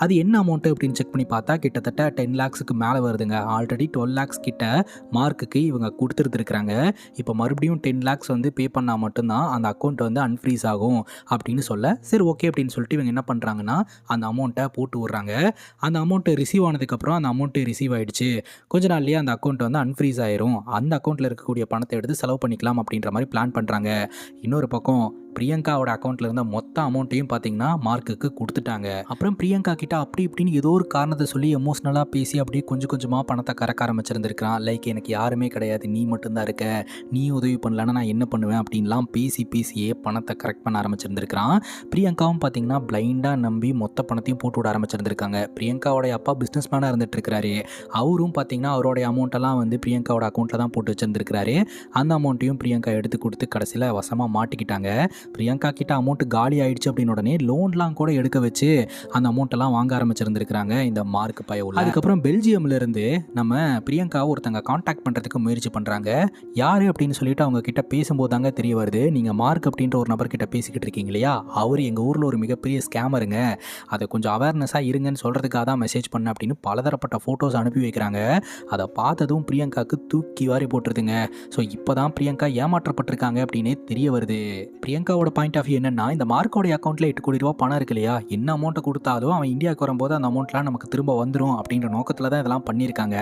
Speaker 1: அது என்ன அமௌண்ட்டு அப்படின்னு செக் பண்ணி பார்த்தா கிட்டத்தட்ட 10 lakhsக்கு மேலே வருதுங்க. ஆல்ரெடி 12 lakhs கிட்ட மார்க்குக்கு இவங்க கொடுத்துருந்துருக்குறாங்க. இப்போ மறுபடியும் 10 lakhs வந்து பே பண்ணால் மட்டும்தான் அந்த அக்கௌண்ட் வந்து அன்ஃப்ரீஸ் ஆகும் அப்படின்னு சொல்ல, சரி ஓகே அப்படின்னு சொல்லிட்டு இவங்க என்ன பண்ணுறாங்கன்னா அந்த அமௌண்ட்டை போட்டு விட்றாங்க. அந்த அமௌண்ட்டு ரிசீவ் ஆனதுக்கப்புறம் அந்த அமௌண்ட்டு ரிசீவ் ஆகிடுச்சு. கொஞ்ச நாள்லேயே அந்த அக்கௌண்ட் வந்து அன்ஃப்ரீஸ் ஆயிரும், அந்த அக்கௌண்ட்டில் இருக்கக்கூடிய பணத்தை எடுத்து செலவு பண்ணிக்கலாம் அப்படின்ற மாதிரி பிளான் பண்ணுறாங்க. இன்னொரு பக்கம் பிரியங்காவோட அக்கௌண்ட்டில் இருந்த மொத்த அமௌண்ட்டையும் பார்த்தீங்கன்னா மார்க்குக்கு கொடுத்துட்டாங்க. அப்புறம் பிரியங்கா கிட்ட அப்படி இப்படின்னு ஏதோ ஒரு காரணத்தை சொல்லி எமோஷ்னலாக பேசி அப்படியே கொஞ்சம் கொஞ்சமாக பணத்தை கறக்க ஆரம்பிச்சிருந்துருக்கான். லைக் எனக்கு யாருமே கிடையாது, நீ மட்டும்தான் இருக்க, நீ உதவி பண்ணலன்னா நான் என்ன பண்ணுவேன் அப்படின்லாம் பேசியே பணத்தை கரெக்ட் பண்ண ஆரம்பிச்சிருந்துருக்கான். பிரியங்காவும் பார்த்தீங்கன்னா பிளைண்டாக நம்பி மொத்த பணத்தையும் போட்டு விட ஆரம்பிச்சிருந்துருக்காங்க. பிரியங்காவோடைய அப்பா பிஸ்னஸ் மேனாக இருந்துட்டு இருக்கிறாரு. அவரும் பார்த்தீங்கன்னா அவருடைய அமௌண்ட்டெல்லாம் வந்து பிரியங்காவோட அக்கௌண்ட்டில் தான் போட்டு வச்சிருந்துருக்காரு. அந்த அமௌண்ட்டையும் பிரியங்கா எடுத்து கொடுத்து கடைசியில் வசமாக மாட்டிக்கிட்டாங்க. பிரியங்கா கிட்ட அமௌண்ட் காலி ஆயிடுச்சு அப்படின்னு உடனே லோன்லாம் கூட எடுக்க வச்சு அந்த அமௌண்ட்டெல்லாம் வாங்க ஆரம்பிச்சிருந்துருக்காங்க இந்த மார்க் பயவுல. அதுக்கப்புறம் பெல்ஜியம்ல இருந்து நம்ம பிரியங்காவை ஒருத்தங்க காண்டாக்ட் பண்ணுறதுக்கு முயற்சி பண்ணுறாங்க. யார் அப்படின்னு சொல்லிட்டு அவங்க கிட்ட பேசும்போது தாங்க தெரிய வருது, நீங்கள் மார்க் அப்படின்ற ஒரு நபர்கிட்ட பேசிக்கிட்டு இருக்கீங்க இல்லையா, அவர் எங்கள் ஊரில் ஒரு மிகப்பெரிய ஸ்கேமருங்க, அதை கொஞ்சம் அவேர்னஸாக இருங்கன்னு சொல்கிறதுக்காக தான் மெசேஜ் பண்ண அப்படின்னு பலதரப்பட்ட ஃபோட்டோஸ் அனுப்பி வைக்கிறாங்க. அதை பார்த்ததும் பிரியங்காவுக்கு தூக்கி வாரி போட்டுருதுங்க. ஸோ இப்போ தான் பிரியங்கா ஏமாற்றப்பட்டிருக்காங்க அப்படின்னே தெரிய வருது. பிரியங்காவோட பாயிண்ட் ஆஃப் வியூ என்னன்னா, இந்த மார்க்கோடைய அக்கௌண்ட்டில் 8 கோடி ரூபா பணம் இருக்கு இல்லையா, என்ன அமௌண்ட்டை கொடுத்தாலும் அவன் இந்தியாவுக்கு வரும்போது அந்த அமௌண்ட்லாம் நமக்கு திரும்ப வந்துடும் அப்படின்ற நோக்கத்தில் தான் இதெல்லாம் பண்ணியிருக்காங்க.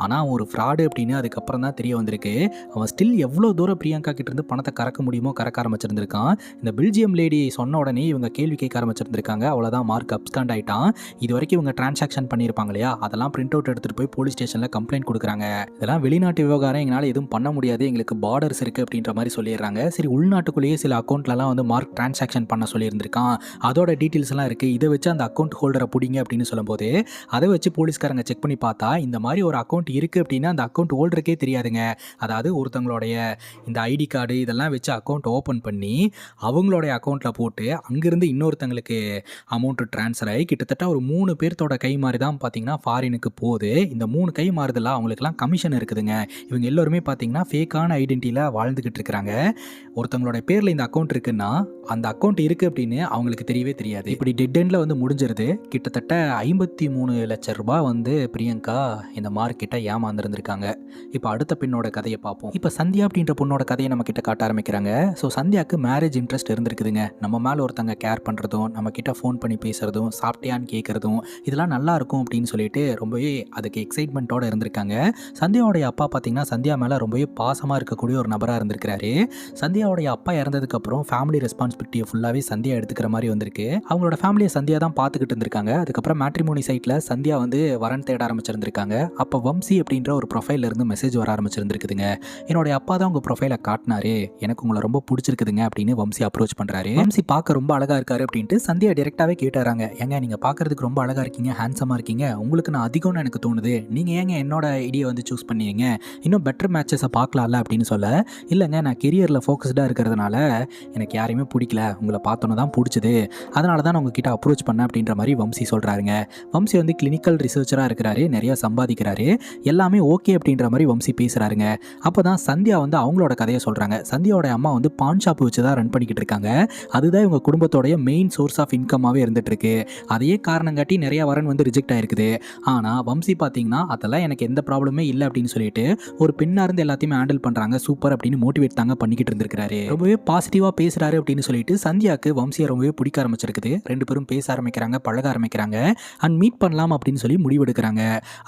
Speaker 1: ஆனால் அவன் ஒரு ஃப்ராடு அப்படின்னு அதுக்கப்புறம் தான் தெரிய வந்திருக்கு. அவன் ஸ்டில் எவ்வளோ தூரம் பிரியங்கா கிட்டேருந்து பணத்தை கறக்க முடியுமோ கறக்க ஆரம்பிச்சிருந்திருக்கான். இந்த பெல்ஜியம் லேடி சொன்ன உடனே இவங்க கேள்வி கேட்க ஆரம்பிச்சிருந்திருக்காங்க. அவ்வளோதான், மார்க் அப்ஸ்காண்ட் ஆகிட்டான். இது வரைக்கும் இவங்க டிரான்சாக்ஷன் பண்ணியிருப்பாங்க இல்லையா, அதெல்லாம் பிரிண்ட் அவுட் எடுத்துகிட்டு போய் போலீஸ் ஸ்டேஷனில் கம்ப்ளைண்ட் கொடுக்குறாங்க. இதெல்லாம் வெளிநாட்டு விவகாரம், எங்களால் எதுவும் பண்ண முடியாது, எங்களுக்கு பார்டர்ஸ் இருக்குது அப்படின்ற மாதிரி சொல்லிடுறாங்க. சரி, உள்நாட்டுக்குள்ளேயே சில அக்கௌண்ட்லலாம் வந்து மார்க் டிரான்சாக்ஷன் பண்ண சொல்லியிருந்திருக்கான், அதோட டீட்டெயில்ஸ் எல்லாம் இருக்குது, இதை வச்சு அந்த அக்கௌண்ட் ஹோல்டரை பிடிங்க அப்படின்னு சொல்லும்போது அதை வச்சு போலீஸ்காரங்க செக் பண்ணி பார்த்தா இந்த மாதிரி ஒரு அக்கௌண்ட் இருக்குது அப்படின்னா அந்த அக்கௌண்ட் ஹோல்டருக்கே தெரியாதுங்க. அதாவது ஒருத்தவங்களுடைய இந்த ஐடி கார்டு இதெல்லாம் வச்சு அக்கௌண்ட் ஓப்பன் பண்ணி அவங்களுடைய அக்கௌண்ட்டில் போட்டு அங்கேருந்து இன்னொருத்தங்களுக்கு அமௌண்ட்டு ட்ரான்ஸ்ஃபர் ஆகி கிட்டத்தட்ட ஒரு 3 பேர்த்தோட கை மாறி தான் பார்த்தீங்கன்னா ஃபாரினுக்கு போகுது. இந்த 3 கை மாறுதல அவங்களுக்குலாம் கமிஷன் இருக்குதுங்க. இவங்க எல்லோருமே பார்த்தீங்கன்னா ஃபேக்கான ஐடென்டிட்டியில் வாழ்ந்துக்கிட்டு இருக்கிறாங்க. ஒருத்தவங்களோட பேரில் இந்த அக்கௌண்ட் இருக்குன்னா அந்த அக்கௌண்ட் இருக்குது அப்படின்னு அவங்களுக்கு தெரியவே தெரியாது. இப்படி டெட் எண்டில் வந்து முடிஞ்சிருது. கிட்டத்தட்ட 53 லட்சம் ரூபாய் வந்து பிரியங்கா இந்த மார்க்கிட்ட ஏமாந்துருந்துருக்காங்க. இப்போ அடுத்த பெண்ணோட கதையை பார்ப்போம். இப்போ சந்தியா அப்படின்ற பொண்ணோட கதையை நம்ம கிட்ட காட்ட ஆரம்பிக்கிறாங்க. ஸோ சந்தியாவுக்கு மேரேஜ் இன்ட்ரெஸ்ட் இருந்திருக்குதுங்க. நம்ம மேலே ஒருத்தங்க கேர் பண்ணுறதும், நம்ம கிட்ட ஃபோன் பண்ணி பேசுகிறதும், சாப்பிட்டியான்னு கேட்குறதும், இதெல்லாம் நல்லா இருக்கும் அப்படின்னு சொல்லிட்டு ரொம்பவே அதுக்கு எக்ஸைட்மெண்ட்டோடு இருந்திருக்காங்க. சந்தியாவுடைய அப்பா பார்த்தீங்கன்னா சந்தியா மேலே ரொம்பவே பாசமாக இருக்கக்கூடிய ஒரு நபராக இருந்திருக்கிறாரு. சந்தியாவுடைய அப்பா இறந்ததுக்கப்புறம் ஃபேமிலி ரெஸ்பான்சிபிலிட்டியை ஃபுல்லாகவே சந்தியா எடுத்துக்கிற மாதிரி வந்திருக்கு. அவங்களோட ஃபேமிலியை சந்தியா தான் பார்த்துக்கிட்டு இருந்திருக்காங்க. அதுக்கப்புறம் மேட்ரிமோனி சைட்டில் சந்தியா வந்து வரன் தேட ஆரம்பிச்சிருந்திருக்காங்க. அப்போ வம்சி அப்படின்ற ஒரு ப்ரொஃபைல்ல இருந்து மெசேஜ் வர ஆரம்பிச்சிருந்துருக்குதுங்க. என்னுடைய அப்பா தான் உங்கள் ப்ரொஃபைலை காட்டினாரு, எனக்கு உங்களை ரொம்ப பிடிச்சிருக்குதுங்க அப்படின்னு வம்சி அப்ரோச் பண்ணுறாரு. வம்சி பார்க்க ரொம்ப அழகாக இருக்காரு அப்படின்ட்டு சந்தியா டேரெக்டாகவே கேட்டாராங்க. ஏங்க நீங்கள் பார்க்கறதுக்கு ரொம்ப அழகாக இருக்கீங்க, ஹேண்ட்ஸமாக இருக்கீங்க, உங்களுக்கு நான் அதிகம்னு எனக்கு தோணுது, நீங்கள் ஏங்க என்னோட ஐடியா வந்து சூஸ் பண்ணீங்க, இன்னும் பெட்டர் மேட்சஸை பார்க்கலாம்ல அப்படின்னு சொல்ல, இல்லைங்க நான் கெரியரில் ஃபோக்கஸ்டாக இருக்கிறதுனால எனக்கு யாரையுமே பிடிக்கல, உங்களை பார்த்தோன்னு தான் பிடிச்சது, அதனால தான் நான் உங்ககிட்ட அப்ரோச் பண்ணேன் அப்படின்ற மாதிரி வம்சி சொல்கிறாருங்க. வம்சி வந்து கிளினிக்கல் ரிசர்ச்சராக இருக்கிறாரு, நிறைய சம்பாதிக்கிறாரு, எல்லாமே ஓகே அப்படின்ற மாதிரி வம்சி பேசுகிறாருங்க. அப்போ தான் சந்தியா வந்து அவங்களோட கதையை சொல்கிறாங்க. சந்தியாவோட அம்மா வந்து பான் ஷாப் வச்சு தான் ரன் பண்ணிக்கிட்டு இருக்காங்க. அதுதான் இவங்க குடும்பத்தோடைய மெயின் சோர்ஸ் ஆஃப் இன்கமாகவே இருந்துட்டு இருக்கு. அதையே காரணம் காட்டி நிறைய வரன் வந்து ரிஜெக்ட் ஆயிருக்குது. ஆனால் வம்சி பார்த்தீங்கன்னா அதெல்லாம் எனக்கு எந்த ப்ராப்ளமே இல்லை அப்படின்னு சொல்லிட்டு ஒரு பெண்ணாக இருந்து எல்லாத்தையுமே ஹேண்டில் பண்ணுறாங்க, சூப்பர் அப்படின்னு மோட்டிவேட் தாங்க பண்ணிக்கிட்டு இருந்திருக்காரு. ரொம்பவே பாசிட்டிவாக பேசுகிறாரு அப்படின்னு சொல்லிட்டு சந்தியாவுக்கு வம்சியை ரொம்பவே பிடிக்க ஆரம்பிச்சிருக்குது. 2 பேரும் பேச ஆரம்பிக்கிறாங்க, பழக ஆரம்பிக்கிறாங்க, அண்ட் மீட் பண்ணலாம் அப்படின்னு சொல்லி முடிவெடுக்கிறாங்க.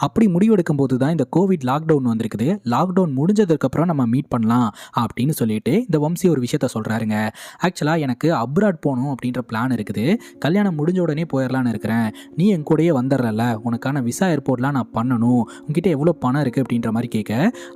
Speaker 1: அப்படி முடிவெடுக்கும் போது தான் இந்த கோவிட் லாக்டவுன் வந்திருக்குது. லாக்டவுன் முடிஞ்சதுக்கப்புறம் நம்ம மீட் பண்ணலாம் அப்படின்னு சொல்லிட்டு இந்த வம்சி ஒரு விஷயத்த சொல்கிறாருங்க. ஆக்சுவலாக எனக்கு அப்ராட் போகணும் அப்படின்ற பிளான் இருக்குது, கல்யாணம் முடிஞ்ச உடனே போயிடலான்னு இருக்கிறேன், நீ என் கூடயே வந்துடுறல, உனக்கான விசா ஏர்போர்ட்லாம் நான் பண்ணணும், உங்ககிட்ட எவ்வளோ பணம் இருக்குது அப்படின்ற மாதிரி கேட்க,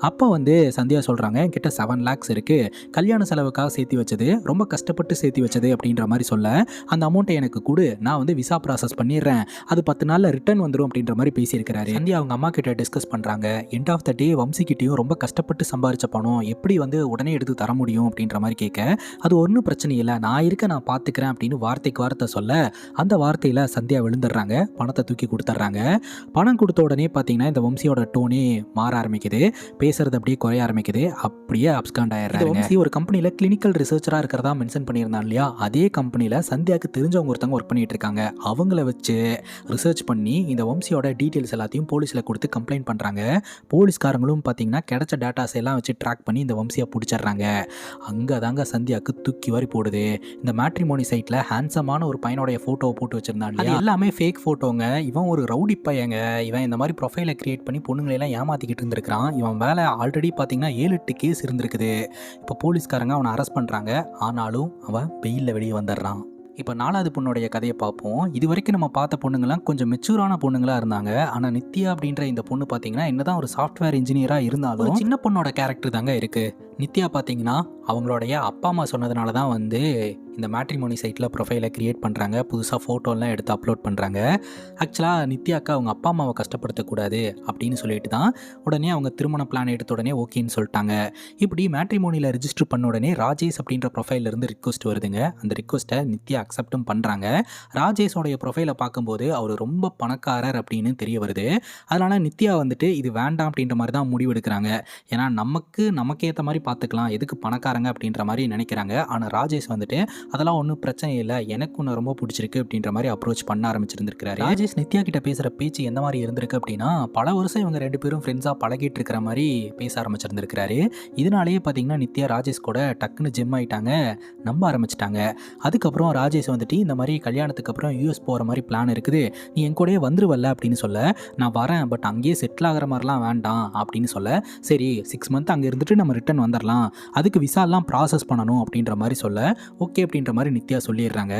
Speaker 1: அப்போ வந்து சந்தியா சொல்கிறாங்க என்கிட்ட 7 lakhs இருக்குது, கல்யாண செலவுக்காக சேர்த்து வச்சது, ரொம்ப கஷ்டப்பட்டு சேர்த்து வச்சது அப்படின்ற மாதிரி சொல்ல, அந்த அமௌண்ட்டை எனக்கு கொடு, நான் வந்து விசா ப்ராசஸ் பண்ணிடுறேன், அது 10 நாளில் ரிட்டர்ன் வந்துடும் அப்படின்ற மாதிரி பேசியிருக்கிறாரு. சந்தியா அவங்க அம்மா கிட்ட டிஸ்கஸ் பண்ணுறாங்க. எண்ட் ஆஃப் த டே வம்சிக்கிட்டையும் ரொம்ப கஷ்டப்பட்டு சம்பாரிச்ச பணம் எப்படி வந்து உடனே எடுத்து தர முடியும் அப்படின்ற மாதிரி கேட்க, அது ஒன்றும் பிரச்சனை இல்லை, நான் இருக்க நான் பார்த்துக்கிறேன் அப்படின்னு வார்த்தைக்கு வார்த்தை சொல்ல, அந்த வார்த்தையில் சந்தியா விழுந்துடுறாங்க, பணத்தை தூக்கி கொடுத்துட்றாங்க. பணம் கொடுத்த உடனே பார்த்தீங்கன்னா இந்த வம்சியோட டோனே மாற ஆரம்பிக்குது, பேசுறது அப்படியே குறைய ஆரம்பிக்குது, அப்படியே அப்ஸ்காண்ட் ஆயிடுறாங்க. வம்சி ஒரு கம்பெனியில் கிளினிக்கல் ரிசர்ச்சராக இருக்கிறதா மென்ஷன் பண்ணியிருந்தாங்க இல்லையா, அதே கம்பெனியில் சந்தியாவுக்கு தெரிஞ்சவங்க ஒருத்தவங்க ஒர்க் பண்ணிட்டு இருக்காங்க. அவங்கள வச்சு ரிசர்ச் பண்ணி இந்த வம்சியோட டீட்டெயில்ஸ் எல்லாத்தையும் போலீஸில் கொடுத்து கம்ப்ளைண்ட் பண்ணுறாங்க. போலீஸ்காரங்களும் பார்த்தீங்கன்னா கிடைச்ச டேட்டாஸ் எல்லாம் வச்சு ட்ராக் பண்ணி இந்த வம்சியை பிடிச்சிடுறாங்க. அங்கே தாங்க சந்தியாவுக்கு தூக்கி வாரி போடுது. இந்த மேட்ரிமோனி சைட்டில் ஹேண்ட்ஸமான ஒரு பையனுடைய ஃபோட்டோவை போட்டு வச்சிருந்தாங்க, அது எல்லாமே ஃபேக் ஃபோட்டோங்க. இவன் ஒரு ரவுடி பையங்க, இவன் இந்த மாதிரி ப்ரொஃபைலை கிரியேட் பண்ணி பொண்ணுங்களெல்லாம் ஏமாற்றிக்கிட்டு இருந்திருக்கிறான். இவன் வேலை ஆல்ரெடி பார்த்தீங்கன்னா 7-8 கேஸ் இருந்திருக்குது. இப்போ போலீஸ்காரங்க அவனை அரெஸ்ட் பண்ணுறாங்க, ஆனாலும் அவன் பெயிலில் வெளியே வந்துடுறான். இப்போ 4வது பொண்ணுடைய கதையை பார்ப்போம். இது வரைக்கும் நம்ம பார்த்த பொண்ணுங்களாம் கொஞ்சம் மெச்சூரான பொண்ணுங்களாக இருந்தாங்க. ஆனால் நித்யா அப்படின்ற இந்த பொண்ணு பார்த்தீங்கன்னா என்னதான் ஒரு சாஃப்ட்வேர் இன்ஜினியராக இருந்தாலும் சின்ன பொண்ணோட கேரக்டர் தாங்க இருக்குது. நித்யா பார்த்தீங்கன்னா அவங்களுடைய அப்பா அம்மா சொன்னதுனால தான் வந்து இந்த மேட்ரிமோனி சைட்டில் ப்ரொஃபைலை க்ரியேட் பண்ணுறாங்க. புதுசாக ஃபோட்டோலாம் எடுத்து அப்லோட் பண்ணுறாங்க. ஆக்சுவலாக நித்யாக்கா அவங்க அப்பா அம்மாவை கஷ்டப்படுத்தக்கூடாது அப்படின்னு சொல்லிட்டு தான் உடனே அவங்க திருமண பிளான் எடுத்த உடனே ஓகேன்னு சொல்லிட்டாங்க. இப்படி மேட்ரிமோனியில் ரிஜிஸ்டர் பண்ண உடனே ராஜேஷ் அப்படின்ற ப்ரொஃபைலேருந்து ரிக்வஸ்ட் வருதுங்க. அந்த ரிக்வஸ்ட்டை நித்யா அக்செப்டும் பண்ணுறாங்க. ராஜேஷோடைய ப்ரொஃபைலை பார்க்கும்போது அவர் ரொம்ப பணக்காரர் அப்படின்னு தெரிய வருது. அதனால் நித்யா வந்துட்டு இது வேண்டாம் அப்படின்ற மாதிரி தான் முடிவெடுக்கிறாங்க. ஏன்னா நமக்கு ஏற்ற மாதிரி பார்த்துக்கலாம், எதுக்கு பணக்காரங்க அப்படின்ற மாதிரி நினைக்கிறாங்க. ஆனால் ராஜேஷ் வந்துட்டு அதெல்லாம் ஒன்றும் பிரச்சனை இல்லை, எனக்கு ஒன்று ரொம்ப பிடிச்சிருக்கு அப்படின்ற மாதிரி அப்ரோச் பண்ண ஆரம்பிச்சிருந்திருக்கிறாரு. ராஜேஷ் நித்யா கிட்ட பேசுகிற பேச்சு எந்த மாதிரி இருந்திருக்கு அப்படின்னா, பல வருஷம் இவங்க 2 பேரும் ஃப்ரெண்ட்ஸாக பழகிட்டு இருக்கிற மாதிரி பேச ஆரம்பிச்சிருந்திருக்கிறாரு. இதனாலேயே பார்த்தீங்கன்னா நித்யா ராஜேஷ் கூட டக்குன்னு ஜிம் ஆகிட்டாங்க, நம்ப ஆரம்பிச்சிட்டாங்க. அதுக்கப்புறம் ராஜேஷ் வந்துட்டு இந்த மாதிரி கல்யாணத்துக்கு அப்புறம் யூஎஸ் போகிற மாதிரி பிளான் இருக்குது, நீ என் கூடயே வந்துருவல்ல அப்படின்னு சொல்ல, நான் வரேன் பட் அங்கேயே செட்டில் ஆகிற மாதிரிலாம் வேண்டாம் அப்படின்னு சொல்ல, சரி 6 மந்த் அங்கே இருந்துட்டு நம்ம ரிட்டர்ன் வந்துடலாம், அதுக்கு விசாலாம் ப்ராசஸ் பண்ணணும் அப்படின்ற மாதிரி சொல்ல, ஓகே அப்படின்ற மாதிரி நித்யா சொல்லிடுறாங்க.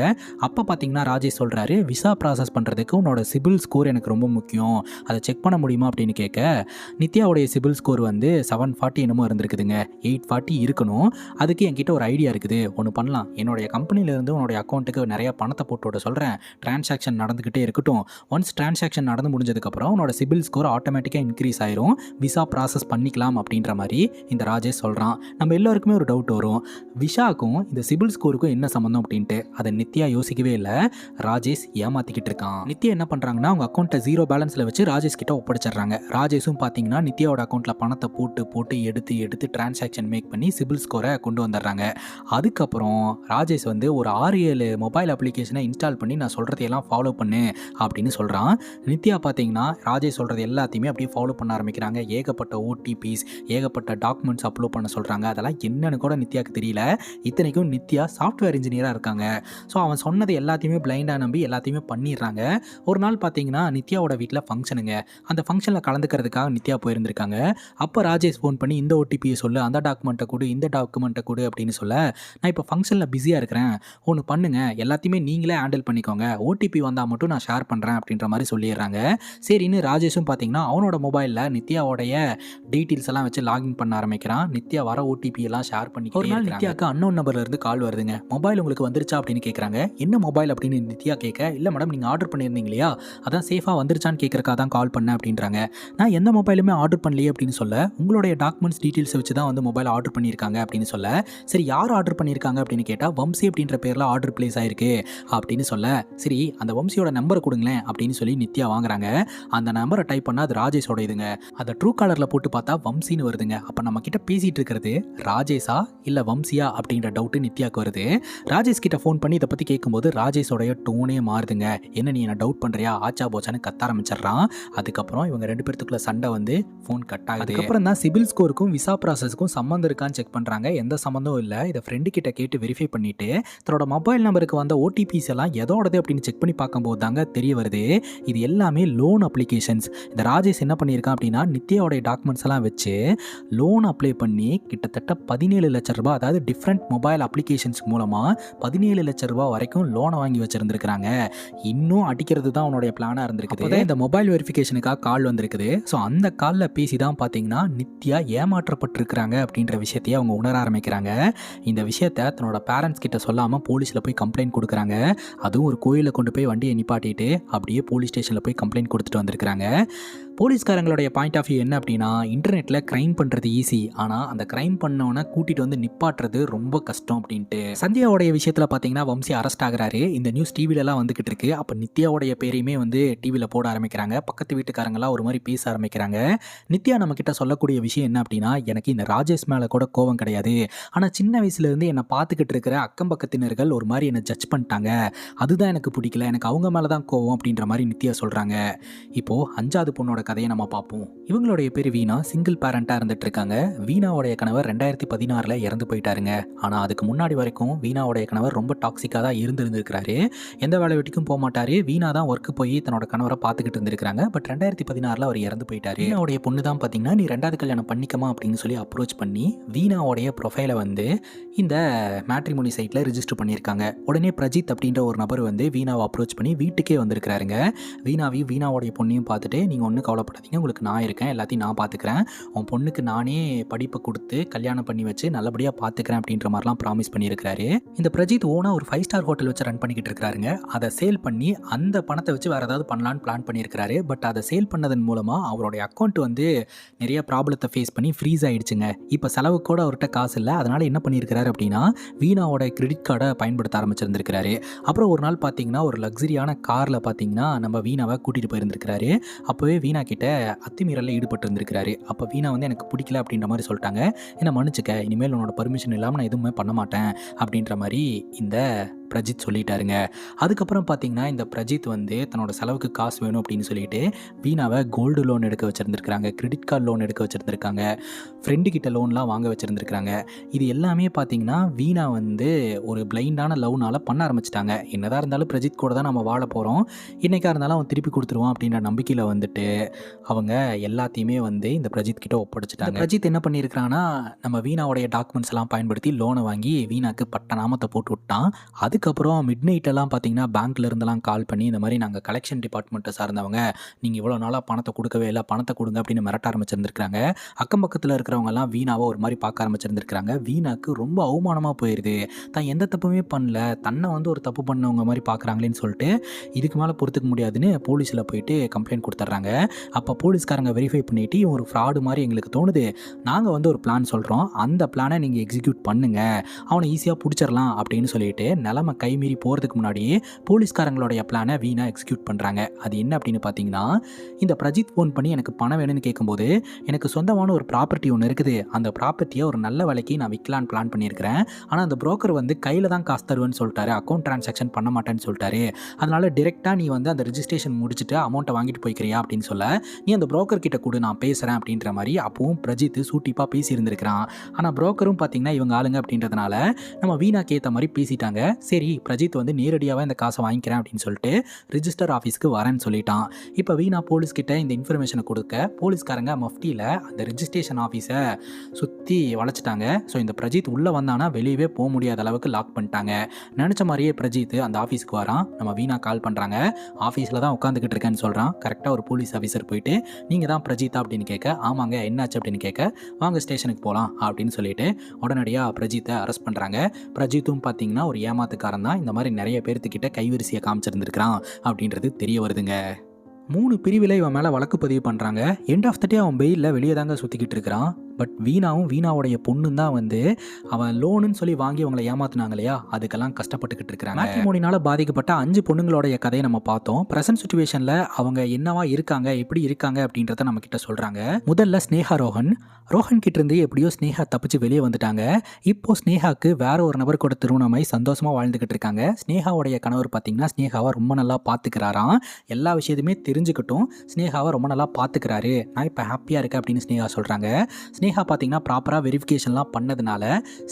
Speaker 1: அப்போ பார்த்தீங்கன்னா ராஜேஷ் சொல்கிறாரு, விசா ப்ராசஸ் பண்ணுறதுக்கு உன்னோட சிபில் ஸ்கோர் எனக்கு ரொம்ப முக்கியம், அதை செக் பண்ண முடியுமா அப்படின்னு கேட்க, நித்யாவுடைய சிபில் ஸ்கோர் வந்து 740 என்னமோ இருந்திருக்குதுங்க. 840 இருக்கணும். அதுக்கு என்கிட்ட ஒரு ஐடியா இருக்குது, ஒன்று பண்ணலாம், என்னுடைய கம்பெனிலேருந்து உன்னுடைய அக்கௌண்ட்டுக்கு நிறைய பணத்தை போட்டு விட சொல்கிறேன், டிரான்சாக்ஷன் நடந்துக்கிட்டே இருக்கட்டும், ஒன்ஸ் டிரான்சாக்ஷன் நடந்து முடிஞ்சதுக்கப்புறம் உன்னோட சிபில் ஸ்கோர் ஆட்டோமேட்டிக்காக இன்க்ரீஸ் ஆயிரும், விசா ப்ராசஸ் பண்ணிக்கலாம் அப்படின்ற மாதிரி இந்த ராஜேஷ் சொல்கிறான். நம்ம எல்லோருக்குமே ஒரு டவுட் வரும், விஷாக்கும் இந்த சிபில் ஸ்கோருக்கும் என்ன சம்மந்தம் அப்படின்ட்டு. அதை நித்யா யோசிக்கவே இல்லை, ராஜேஷ் ஏமாத்திக்கிட்டு இருக்கான். நித்யா என்ன பண்ணுறாங்கன்னா அவங்க அக்கௌண்ட்டை 0 பேலன்ஸில் வச்சு ராஜேஷ் கிட்ட ஒப்படைச்சிடுறாங்க. ராஜேஷும் பார்த்தீங்கன்னா நித்யாவோட அக்கௌண்ட்டில் பணத்தை போட்டு எடுத்து டிரான்சாக்ஷன் மேக் பண்ணி சிபில் ஸ்கோரை கொண்டு வந்துடுறாங்க. அதுக்கப்புறம் ராஜேஷ் வந்து ஒரு 6-7 மொபைல் அப்ளிகேஷனை இன்ஸ்டால் பண்ணி நான் சொல்கிறதையெல்லாம் ஃபாலோ பண்ணு அப்படின்னு சொல்கிறான். நித்யா பார்த்தீங்கன்னா ராஜேஷ் சொல்கிறது எல்லாத்தையுமே அப்படியே ஃபாலோ பண்ண ஆரம்பிக்கிறாங்க. ஏகப்பட்ட ஓடிபிஸ், ஏகப்பட்ட டாக்குமெண்ட்ஸ் அப்லோட் பண்ண சொல்கிறாங்க. அதெல்லாம் என்னன்னு கூட நித்யாவுக்கு தெரியல. இத்தனைக்கும் நித்யா சாஃப்ட்வேர் இன்ஜினியராக இருக்காங்க. ஸோ அவன் சொன்னது எல்லாத்தையுமே பிளைண்டாக நம்பி எல்லாத்தையுமே பண்ணிடுறாங்க. ஒரு நாள் பார்த்தீங்கன்னா நித்யாவோட வீட்டில் ஃபங்க்ஷனுங்க. அந்த ஃபங்க்ஷனில் கலந்துக்கிறதுக்காக நித்யா போயிருந்திருக்காங்க. அப்போ ராஜேஷ் ஃபோன் பண்ணி இந்த ஓடிபியை சொல்லு, அந்த டாக்குமெண்ட்டை கொடு, இந்த டாக்குமெண்ட்டை கொடு அப்படின்னு சொல்ல, நான் இப்போ ஃபங்க்ஷனில் பிஸியாக இருக்கிறேன், ஒன்று பண்ணுங்க, எல்லாத்தையுமே நீங்களே ஹேண்டில் பண்ணிக்கோங்க, ஓடிபி வந்தால் மட்டும் நான் ஷேர் பண்ணுறேன் அப்படின்ற மாதிரி சொல்லிடுறாங்க. சரின்னு ராஜேஷும் பார்த்தீங்கன்னா அவனோட மொபைலில் நித்யாவோடைய டீட்டெயில்ஸ் எல்லாம் வச்சு லாகின் பண்ண ஆரம்பிக்கிறான். நித்யா வர ஓடிபி எல்லாம் ஷேர் பண்ணி ஒரு நாள் நித்யாவுக்கு அன்னோன் நம்பர்லேருந்து கால் வருதுங்க. மொபைல் உங்களுக்கு வந்துருச்சா அப்படின்னு கேட்குறாங்க. என்ன மொபைல் அப்படின்னு நித்யா கேட்க, இல்லை மேடம் நீங்கள் ஆர்டர் பண்ணியிருந்தீங்க இல்லையா, அதான் சேஃபாக வந்துருச்சான்னு கேட்குறக்கா தான் கால் பண்ணேன் அப்படின்றாங்க. நான் எந்த மொபைலுமே ஆர்டர் பண்ணலையே அப்படின்னு சொல்ல, உங்களுடைய டாக்குமெண்ட்ஸ் டீட்டெயில்ஸ் வச்சு தான் வந்து மொபைல் ஆர்டர் பண்ணியிருக்காங்க அப்படின்னு சொல்ல, சரி யார் ஆர்டர் பண்ணியிருக்காங்க அப்படின்னு கேட்டால் வம்சி அப்படின்ற பேரில் ஆர்டர் பிளேஸ் ஆயிருக்கு அப்படின்னு சொல்ல, சரி அந்த வம்சியோட நம்பரை கொடுங்களேன் அப்படின்னு சொல்லி நித்யா வாங்குறாங்க. அந்த நம்பரை டைப் பண்ணால் அது ராஜேஷோட இதுங்க. அதை ட்ரூ காலரில் போட்டு பார்த்தா வம்சின்னு வருதுங்க. அப்போ நம்ம கிட்ட பேசிகிட்டு இருக்கிறது ராஜேஷா இல்லை வம்சியா அப்படின்ற டவுட்டு நித்யாவுக்கு வருது. ராஜேஷ் கிட்ட ஃபோன் பண்ணி இதை பற்றி கேட்கும்போது ராஜேஷோடைய டோனே மாறுதுங்க. என்ன நீ என்ன டவுட் பண்ணுறியா, ஆச்சா போச்சான்னு கத்த ஆரம்பிச்சிடுறான். அதுக்கப்புறம் இவங்க 2 பேர்த்துக்குள்ள சண்டை வந்து ஃபோன் கட் ஆகுது. அதுக்கப்புறம் தான் சிபில் ஸ்கோருக்கும் விசா ப்ராசஸுக்கும் சம்மந்தம் இருக்கான்னு செக் பண்ணுறாங்க. எந்த சம்மந்தம் இல்லை. இதை ஃப்ரெண்டு கிட்ட கேட்டு வெரிஃபை பண்ணிட்டு தன்னோட மொபைல் நம்பருக்கு வந்த ஓடிபிஸ் எல்லாம் எதோடது அப்படின்னு செக் பண்ணி பார்க்கும்போது தாங்க தெரிய வருது, இது எல்லாமே லோன் அப்ளிகேஷன்ஸ். இந்த ராஜேஷ் என்ன பண்ணியிருக்கான் அப்படின்னா நித்யாவோடைய டாக்குமெண்ட்ஸ் எல்லாம் வச்சு லோன் அப்ளை பண்ணி கிட்டத்தட்ட 17 லட்சம் ரூபாய், அதாவது டிஃப்ரெண்ட் மொபைல் அப்ளிகேஷன்ஸ் மூலமாக 17 லட்சம் ரூபாய் வரைக்கும் லோனை வாங்கி வச்சிருந்துருக்காங்க. இன்னும் அடிக்கிறது தான் அவனுடைய பிளானாக இருந்திருக்குது. இந்த மொபைல் வெரிஃபிகேஷனுக்காக கால் வந்திருக்குது. ஸோ அந்த காலில் பேசி தான் பார்த்தீங்கன்னா நித்யா ஏமாற்றப்பட்டிருக்கிறாங்க அப்படின்ற விஷயத்தையே அவங்க உணர ஆரம்பிக்கிறாங்க. இந்த விஷயத்தை தன்னோட பேரண்ட்ஸ் கிட்ட சொல்லாமல் போலீஸில் போய் கம்ப்ளைண்ட் கொடுக்குறாங்க. அதுவும் ஒரு கோயிலில் கொண்டு போய் வண்டியை நிப்பாட்டிட்டு அப்படியே போலீஸ் ஸ்டேஷனில் போய் கம்ப்ளைண்ட் கொடுத்துட்டு வந்திருக்கிறாங்க. போலீஸ்காரங்களுடைய பாயிண்ட் ஆஃப் வியூ என்ன அப்படின்னா, இன்டர்நெட்டில் க்ரைம் பண்ணுறது ஈஸி, ஆனால் அந்த க்ரைம் பண்ணவனை கூட்டிகிட்டு வந்து நிப்பாட்டுறது ரொம்ப கஷ்டம் அப்படின்ட்டு. சந்தியாவுடைய விஷயத்தில் பார்த்தீங்கன்னா வம்சி அரெஸ்ட் ஆகிறாரு. இந்த நியூஸ் டிவிலலாம் வந்துக்கிட்டு இருக்கு. அப்போ நித்யாவுடைய பேரையுமே வந்து டிவியில் போட ஆரம்பிக்கிறாங்க. பக்கத்து வீட்டுக்காரங்களாம் ஒரு மாதிரி பேச ஆரம்பிக்கிறாங்க. நித்யா நம்மக்கிட்ட சொல்லக்கூடிய விஷயம் என்ன அப்படின்னா, எனக்கு இந்த ராஜேஷ் மேலே கூட கோவம் கிடையாது, ஆனால் சின்ன வயசுலேருந்து என்னை பார்த்துக்கிட்டு இருக்கிற அக்கம் பக்கத்தினர்கள் ஒரு மாதிரி என்னை ஜட்ஜ் பண்ணிட்டாங்க, அதுதான் எனக்கு பிடிக்கல, எனக்கு அவங்க மேலே தான் கோவம் அப்படின்ற மாதிரி நித்யா சொல்கிறாங்க. இப்போது 5வது பொண்ணோட கதையை நம்ம பார்ப்போம். இவங்களுடைய பேர் வீணா, சிங்கிள் பேரண்டாக இருந்துட்டு இருக்காங்க. வீணாவுடைய கணவர் 2016 இறந்து போயிட்டாருங்க. ஆனால் அதுக்கு முன்னாடி வரைக்கும் வீணாவுடைய கணவர் ரொம்ப டாக்ஸிக்காக தான் இருந்திருக்கிறாரு. எந்த வேலை வெட்டிக்கும் போக மாட்டாரு. வீணா தான் ஒர்க்கு போய் தன்னோட கணவரை பார்த்துக்கிட்டு இருந்திருக்காங்க. பட் 2016 அவர் இறந்து போயிட்டாரு. வீணாவுடைய பொண்ணு தான் பார்த்தீங்கன்னா நீ 2வது கல்யாணம் பண்ணிக்கமா அப்படின்னு சொல்லி அப்ரோச் பண்ணி வீணாவுடைய ப்ரொஃபைலை வந்து இந்த மேட்ரிமோனி சைட்டில் ரிஜிஸ்டர் பண்ணியிருக்காங்க. உடனே பிரஜித் அப்படின்ற ஒரு நபர் வந்து வீணாவை அப்ரோச் பண்ணி வீட்டுக்கே வந்திருக்கிறாருங்க. வீணாவுடைய பொண்ணையும் பார்த்துட்டு நீங்கள் ஒன்றும் கவலைப்படாதீங்க, உங்களுக்கு நான் இருக்கேன், எல்லாத்தையும் நான் பார்த்துக்கிறேன், உன் பொண்ணுக்கு நானே படிப்பை கொடுத்து கல்யாணம் பண்ணி வச்சு நல்லபடியாக பார்த்துக்கிறேன் அப்படின்ற மாதிரிலாம் ப்ராமிஸ் பண்ணியிருக்கிறாரு. இந்த பிரஜித் ஓனா ஒரு 5 ஸ்டார் ஹோட்டல் வச்சு ரன் பண்ணிக்கிட்டு இருக்காருங்க. அதை சேல் பண்ணி அந்த பணத்தை வச்சு வேற ஏதாவது பண்ணலான்னு பிளான் பண்ணியிருக்காரு. பட் அதை சேல் பண்ணதன் மூலமா அவருடைய அக்கௌண்ட் வந்து நிறைய ப்ராப்ளத்தை ஃபேஸ் பண்ணி ஃப்ரீஸ் ஆயிடுச்சுங்க. இப்போ செலவுக்கு கூட அவர்கிட்ட காசு இல்லை. அதனால என்ன பண்ணியிருக்காரு அப்படின்னா வீணாவோட கிரெடிட் கார்டை பயன்படுத்த ஆரம்பிச்சிருந்திருக்காரு. அப்புறம் ஒரு நாள் பார்த்தீங்கன்னா ஒரு லக்ஸரியான காரில் பார்த்தீங்கன்னா நம்ம வீணாவை கூட்டிகிட்டு போயிருந்திருக்காரு. அப்போவே வீணா கிட்ட அத்துமீறலில் ஈடுபட்டு இருந்திருக்காரு. அப்போ வீணா வந்து எனக்கு பிடிக்கல அப்படின்ற மாதிரி சொல்லிட்டாங்க. என்ன மன்னிச்சுக்க, இனிமேல் உன்னோட பர்மிஷன் இல்லாமல் நான் எதுவுமே பண்ண மாட்டேன் அப்படின்ற மாதிரி இந்த பிரஜித் சொல்லிட்டாருங்க. அதுக்கப்புறம் பார்த்தீங்கன்னா இந்த பிரஜித் வந்து தன்னோட செலவுக்கு காசு வேணும் அப்படின்னு சொல்லிட்டு வீணாவை கோல்டு லோன் எடுக்க வச்சுருந்துருக்காங்க, கிரெடிட் கார்டு லோன் எடுக்க வச்சுருந்துருக்காங்க, ஃப்ரெண்டு கிட்ட லோன்லாம் வாங்க வச்சுருந்துருக்காங்க. இது எல்லாமே பார்த்தீங்கன்னா வீணா வந்து ஒரு பிளைண்டான லவ்னால் பண்ண ஆரம்பிச்சிட்டாங்க. என்னதான் இருந்தாலும் பிரஜித் கூட தான் நம்ம வாழ போகிறோம், என்னைக்காக இருந்தாலும் அவன் திருப்பி கொடுத்துருவான் அப்படின்ற நம்பிக்கையில் வந்துட்டு அவங்க எல்லாத்தையுமே வந்து இந்த பிரஜித் கிட்ட ஒப்படைச்சிட்டாங்க. பிரஜித் என்ன பண்ணியிருக்கிறான்னா நம்ம வீணாவுடைய டாக்குமெண்ட்ஸ் எல்லாம் பயன்படுத்தி லோனை வாங்கி வீணாக்கு பட்ட நாமத்தை போட்டு விட்டான். அதுக்கப்புறம் மிட் நைட்டெல்லாம் பார்த்தீங்கன்னா பேங்க்ல இருந்தெல்லாம் கால் பண்ணி இந்த மாதிரி நாங்கள் கலெக்ஷன் டிபார்ட்மெண்ட்டை சார்ந்தவங்க, நீங்கள் இவ்வளோ நாளாக பணத்தை கொடுக்கவே இல்லை, பணத்தை கொடுங்க அப்படின்னு மிரட்ட ஆரம்பிச்சிருந்துருக்காங்க. அக்கம் பக்கத்தில் இருக்கிறவங்கலாம் வீணாவை ஒரு மாதிரி பார்க்க ஆரம்பிச்சிருந்துருக்காங்க. வீணாக்கு ரொம்ப அவமானமாக போயிடுது. தான் எந்த தப்புமே பண்ணல, தன்னை வந்து ஒரு தப்பு பண்ணவங்க மாதிரி பார்க்குறாங்களேன்னு சொல்லிட்டு இதுக்கு மேலே பொறுத்துக்க முடியாதுன்னு போலீஸில் போயிட்டு கம்ப்ளைண்ட் கொடுத்துட்றாங்க. அப்போ போலீஸ்காரங்க வெரிஃபை பண்ணிவிட்டு இவன் ஒரு ஃப்ராடு மாதிரி எங்களுக்கு தோணுது, நாங்கள் வந்து ஒரு பிளான் சொல்கிறோம், அந்த பிளானை நீங்கள் எக்ஸிக்யூட் பண்ணுங்கள், அவனை ஈஸியாக பிடிச்சிடலாம் அப்படின்னு சொல்லிட்டு நிலைமை கைமீறி போகிறதுக்கு முன்னாடியே போலீஸ்காரங்களுடைய பிளானை வீணா எக்ஸிக்யூட் பண்ணுறாங்க. அது என்ன அப்படின்னு பார்த்தீங்கன்னா, இந்த பிரஜித் ஃபோன் பண்ணி எனக்கு பணம் வேணும்னு கேட்கும்போது எனக்கு சொந்தமான ஒரு ப்ராப்பர்ட்டி ஒன்று இருக்குது, அந்த ப்ராப்பர்ட்டியை ஒரு நல்ல விலைக்கு நான் விற்கலான்னு பிளான் பண்ணியிருக்கிறேன், ஆனால் அந்த புரோக்கர் வந்து கையில் தான் காசு தருவேன்னு சொல்லிட்டாரு, அக்கௌண்ட் ட்ரான்சாக்ஷன் பண்ண மாட்டேன்னு சொல்லிட்டாரு, அதனால் டிரெக்டாக நீ வந்து அந்த ரிஜிஸ்ட்ரேஷன் முடிச்சுட்டு அமௌண்ட்டை வாங்கிட்டு போய்க்கிறியா அப்படின்னு சொல்ல, நீ அந்த புரோக்கர் கிட்ட கூட நான் பேசுகிறேன் அப்படின்ற மாதிரி அப்பவும் பிரஜித் சூட்டிப்பாக பேசியிருந்திருக்கிறான். ஆனால் புரோக்கரும் பார்த்தீங்கன்னா இவங்க ஆளுங்க அப்படின்றதுனால நம்ம வீணாக்கு ஏற்ற மாதிரி பேசிட்டாங்க. சரி பிரஜித் வந்து நேரடியாகவே இந்த காசை வாங்கிக்கிறேன் அப்படின்னு சொல்லிட்டு ரிஜிஸ்டர் ஆஃபீஸ்க்கு வரேன்னு சொல்லிட்டான். இப்போ வீணா போலீஸ்கிட்ட இந்த இன்ஃபர்மேஷனை கொடுக்க போலீஸ்காரங்க மஃப்டியில் அந்த ரிஜிஸ்ட்ரேஷன் ஆஃபீஸை சுற்றி வளைச்சிட்டாங்க. ஸோ இந்த பிரஜித் உள்ளே வந்தானா வெளியவே போக முடியாத அளவுக்கு லாக் பண்ணிட்டாங்க. நினச்ச மாதிரியே பிரஜித் அந்த ஆஃபீஸ்க்கு வரான். நம்ம வீணா கால் பண்ணுறாங்க, ஆஃபீஸில் தான் உட்காந்துக்கிட்டு இருக்கேன்னு சொல்கிறான். கரெக்டாக ஒரு போலீஸ் ஆஃபீஸர் போயிட்டு நீங்கள் தான் பிரஜித்தா அப்படின்னு கேட்க, ஆமாங்க என்னாச்சு அப்படின்னு கேட்க, வாங்க ஸ்டேஷனுக்கு போகலாம் அப்படின்னு சொல்லிட்டு உடனடியாக பிரஜித்தை அரெஸ்ட் பண்ணுறாங்க. பிரஜித்தும் பார்த்தீங்கன்னா ஒரு ஏமாத்துக்காரன் தான், இந்த மாதிரி நிறைய பேர்த்துக்கிட்ட கைவரிசையை காமிச்சிருந்துருக்கிறான் அப்படின்றது தெரிய வருதுங்க. 3 பிரிவில் இவன் மேலே வழக்கு பதிவு பண்ணுறாங்க. எண்ட் ஆஃப் த டே அவன் பெயிலில் வெளியே தாங்க சுற்றிக்கிட்டு இருக்கிறான். பட் வீணாவும் வீணாவுடைய பொண்ணும் தான் வந்து அவன் லோனுன்னு சொல்லி வாங்கி அவங்களை ஏமாத்துனாங்க இல்லையா, அதுக்கெல்லாம் கஷ்டப்பட்டுக்கிட்டு இருக்கிறாங்க. மேட்ரிமோனினால பாதிக்கப்பட்ட 5 பொண்ணுங்களோடைய கதையை நம்ம பார்த்தோம். ப்ரெசன்ட் சுச்சுவேஷனில் அவங்க என்னவா இருக்காங்க, எப்படி இருக்காங்க அப்படின்றத நம்ம கிட்ட சொல்கிறாங்க. முதல்ல ஸ்னேகா ரோஹன் கிட்ட இருந்து எப்படியோ ஸ்னேகா தப்பிச்சு வெளியே வந்துட்டாங்க. இப்போ ஸ்னேகாக்கு வேற ஒரு நபர் கூட திருமணமாய் சந்தோஷமாக வாழ்ந்துக்கிட்டு இருக்காங்க. ஸ்னேகாவுடைய கணவர் பார்த்தீங்கன்னா ஸ்னேகாவை ரொம்ப நல்லா பார்த்துக்கிறாராம். எல்லா விஷயத்தையுமே தெரிஞ்சுக்கிட்டும் ஸ்னேகாவை ரொம்ப நல்லா பார்த்துக்கிறாரு, நான் இப்போ ஹாப்பியாக இருக்கேன் அப்படின்னு ஸ்னேகா சொல்கிறாங்க. ஸ்னேகா பார்த்தீங்கன்னா ப்ராப்பராக வெரிஃபிகேஷன்லாம் பண்ணதுனால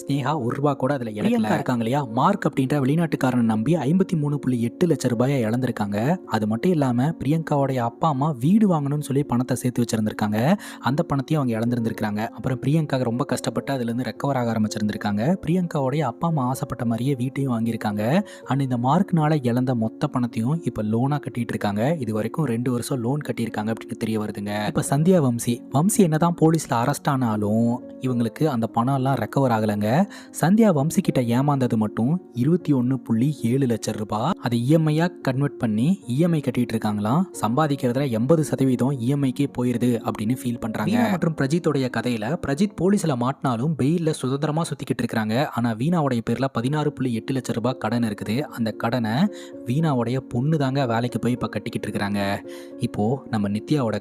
Speaker 1: ஸ்னேகா ₹1 கூட அதில் இழக்கல இருக்காங்க இல்லையா. மார்க் அப்படின்ற வெளிநாட்டுக்காரனை நம்பி 53.8 லட்சம் ரூபாயை இழந்திருக்காங்க. அது மட்டும் இல்லாமல் பிரியங்காவுடைய அப்பா அம்மா வீடு வாங்கணும்னு சொல்லி பணத்தை சேர்த்து வச்சிருந்திருக்காங்க. அந்த பணத்தையும் அவங்க இழந்திருந்திருக்காங்க. அப்புறம் பிரியங்கா ரொம்ப கஷ்டப்பட்டு அதுலேருந்து ரெக்கவர் ஆக ஆரம்பிச்சிருந்திருக்காங்க. பிரியங்காவுடைய அப்பா அம்மா ஆசைப்பட்ட மாதிரியே வீட்டையும் வாங்கியிருக்காங்க. அண்ட் இந்த மார்க்னால இழந்த மொத்த பணத்தையும் இப்போ லோனாக கட்டிட்டு இருக்காங்க. இது வரைக்கும் 2 வருஷம் லோன் கட்டியிருக்காங்க அப்படின்னு தெரிய வருதுங்க. இப்போ சந்தியா வம்சி என்னதான் போலீஸில் அரெஸ்ட் ஆனாலும் இவங்களுக்கு அந்த பணம்லாம் ரெக்கவர் ஆகலைங்க. சந்தியா வம்சி கிட்ட ஏமாந்தது மட்டும் 21.7 லட்சம் ரூபாய். அதை இஎம்ஐயாக கன்வெர்ட் பண்ணி இஎம்ஐ கட்டிட்டு இருக்காங்களாம். சம்பாதிக்கிறதுல 80% இஎம்ஐக்கே போயிருது அப்படின்னு ஃபீல் பண்ணுறாங்க. மற்றும் பிரஜித்தோடைய கதையில் பிரஜித் போலீஸில் மாட்டினாலும் பெயிலில் சுதந்திரமாக சுற்றிக்கிட்டு இருக்கிறாங்க. ஆனால் வீணாவுடைய பேரில் 16.8 லட்சம் ரூபாய் கடன் இருக்குது. அந்த கடனை வீணாவுடைய பொண்ணு தாங்க வேலைக்கு போய் இப்போ கட்டிக்கிட்டு இருக்கிறாங்க. இப்போது நம்ம நித்யாவோட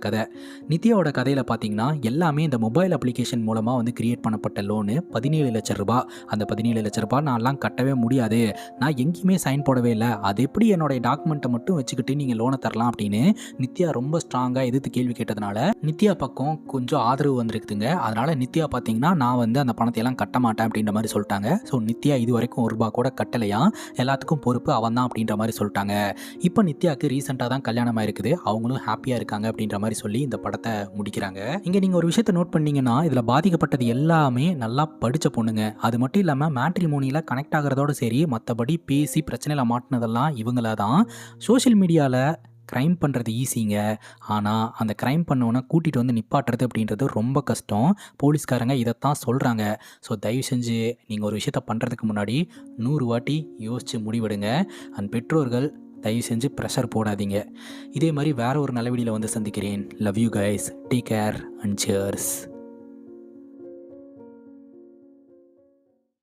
Speaker 1: கதையில் பார்த்தீங்கன்னா எல்லாமே இந்த மொபைல் அப்ளிகேஷன் மூலமாக வந்து கிரியேட் பண்ணப்பட்ட லோனு 17 லட்சம் ரூபாய். அந்த 17 லட்சம் ரூபாய் நான்லாம் கட்டவே முடியாது, நான் எங்கேயுமே சைன் போடவே இல்லை, அது எப்படி என்னோட டாக்குமெண்ட்டை மட்டும் வச்சுக்கிட்டு நீங்கள் லோனை தரலாம் அப்படின்னு நித்யா ரொம்ப ஸ்ட்ராங்காக எதிர்த்து கேள்வி கேட்டதுனால நித்யா பக்கம் கொஞ்சம் ஆதரவு வந்திருக்குதுங்க. அதனால் நித்யா பார்த்தீங்கன்னா நான் வந்து அந்த பணத்தையெல்லாம் கட்ட மாட்டேன் அப்படின்ற மாதிரி சொல்லிட்டாங்க. ஸோ நித்யா இது வரைக்கும் ₹1 கூட கட்டலையா, எல்லாத்துக்கும் பொறுப்பு அவன் தான் அப்படின்ற மாதிரி சொல்லிட்டாங்க. இப்போ நித்யாவுக்கு ரீசெண்டாக தான் கல்யாணம் ஆயிருக்குது, அவங்களும் ஹாப்பியாக இருக்காங்க அப்படின்ற மாதிரி சொல்லி இந்த படத்தை முடிக்கிறாங்க. இங்கே நீங்கள் ஒரு விஷயத்தை நோட் பண்ணீங்கன்னா இதில் பாதிக்கப்பட்டது எல்லாமே நல்லா படித்த பொண்ணுங்க. அது மட்டும் இல்லாமல் மேட்ரிமோனியில் கனெக்ட் ஆகிறதோடு சரி, மற்றபடி பேசி பிரச்சனையில் மாட்டினதெல்லாம் இவங்கள தான். சோஷியல் மீடியாவில் க்ரைம் பண்ணுறது ஈஸிங்க. ஆனால் அந்த க்ரைம் பண்ணவனை கூட்டிகிட்டு வந்து நிப்பாட்டுறது அப்படின்றது ரொம்ப கஷ்டம். போலீஸ்காரங்க இதைத்தான் சொல்கிறாங்க. ஸோ தயவு செஞ்சு நீங்கள் ஒரு விஷயத்த பண்ணுறதுக்கு முன்னாடி 100 வாட்டி யோசித்து முடிவெடுங்க. அண்ட் பெற்றோர்கள் தயவு செஞ்சு ப்ரெஷர் போடாதீங்க. இதே மாதிரி வேறு ஒரு நல்ல வீடியோவில் வந்து சந்திக்கிறேன். Love you guys. Take care and cheers.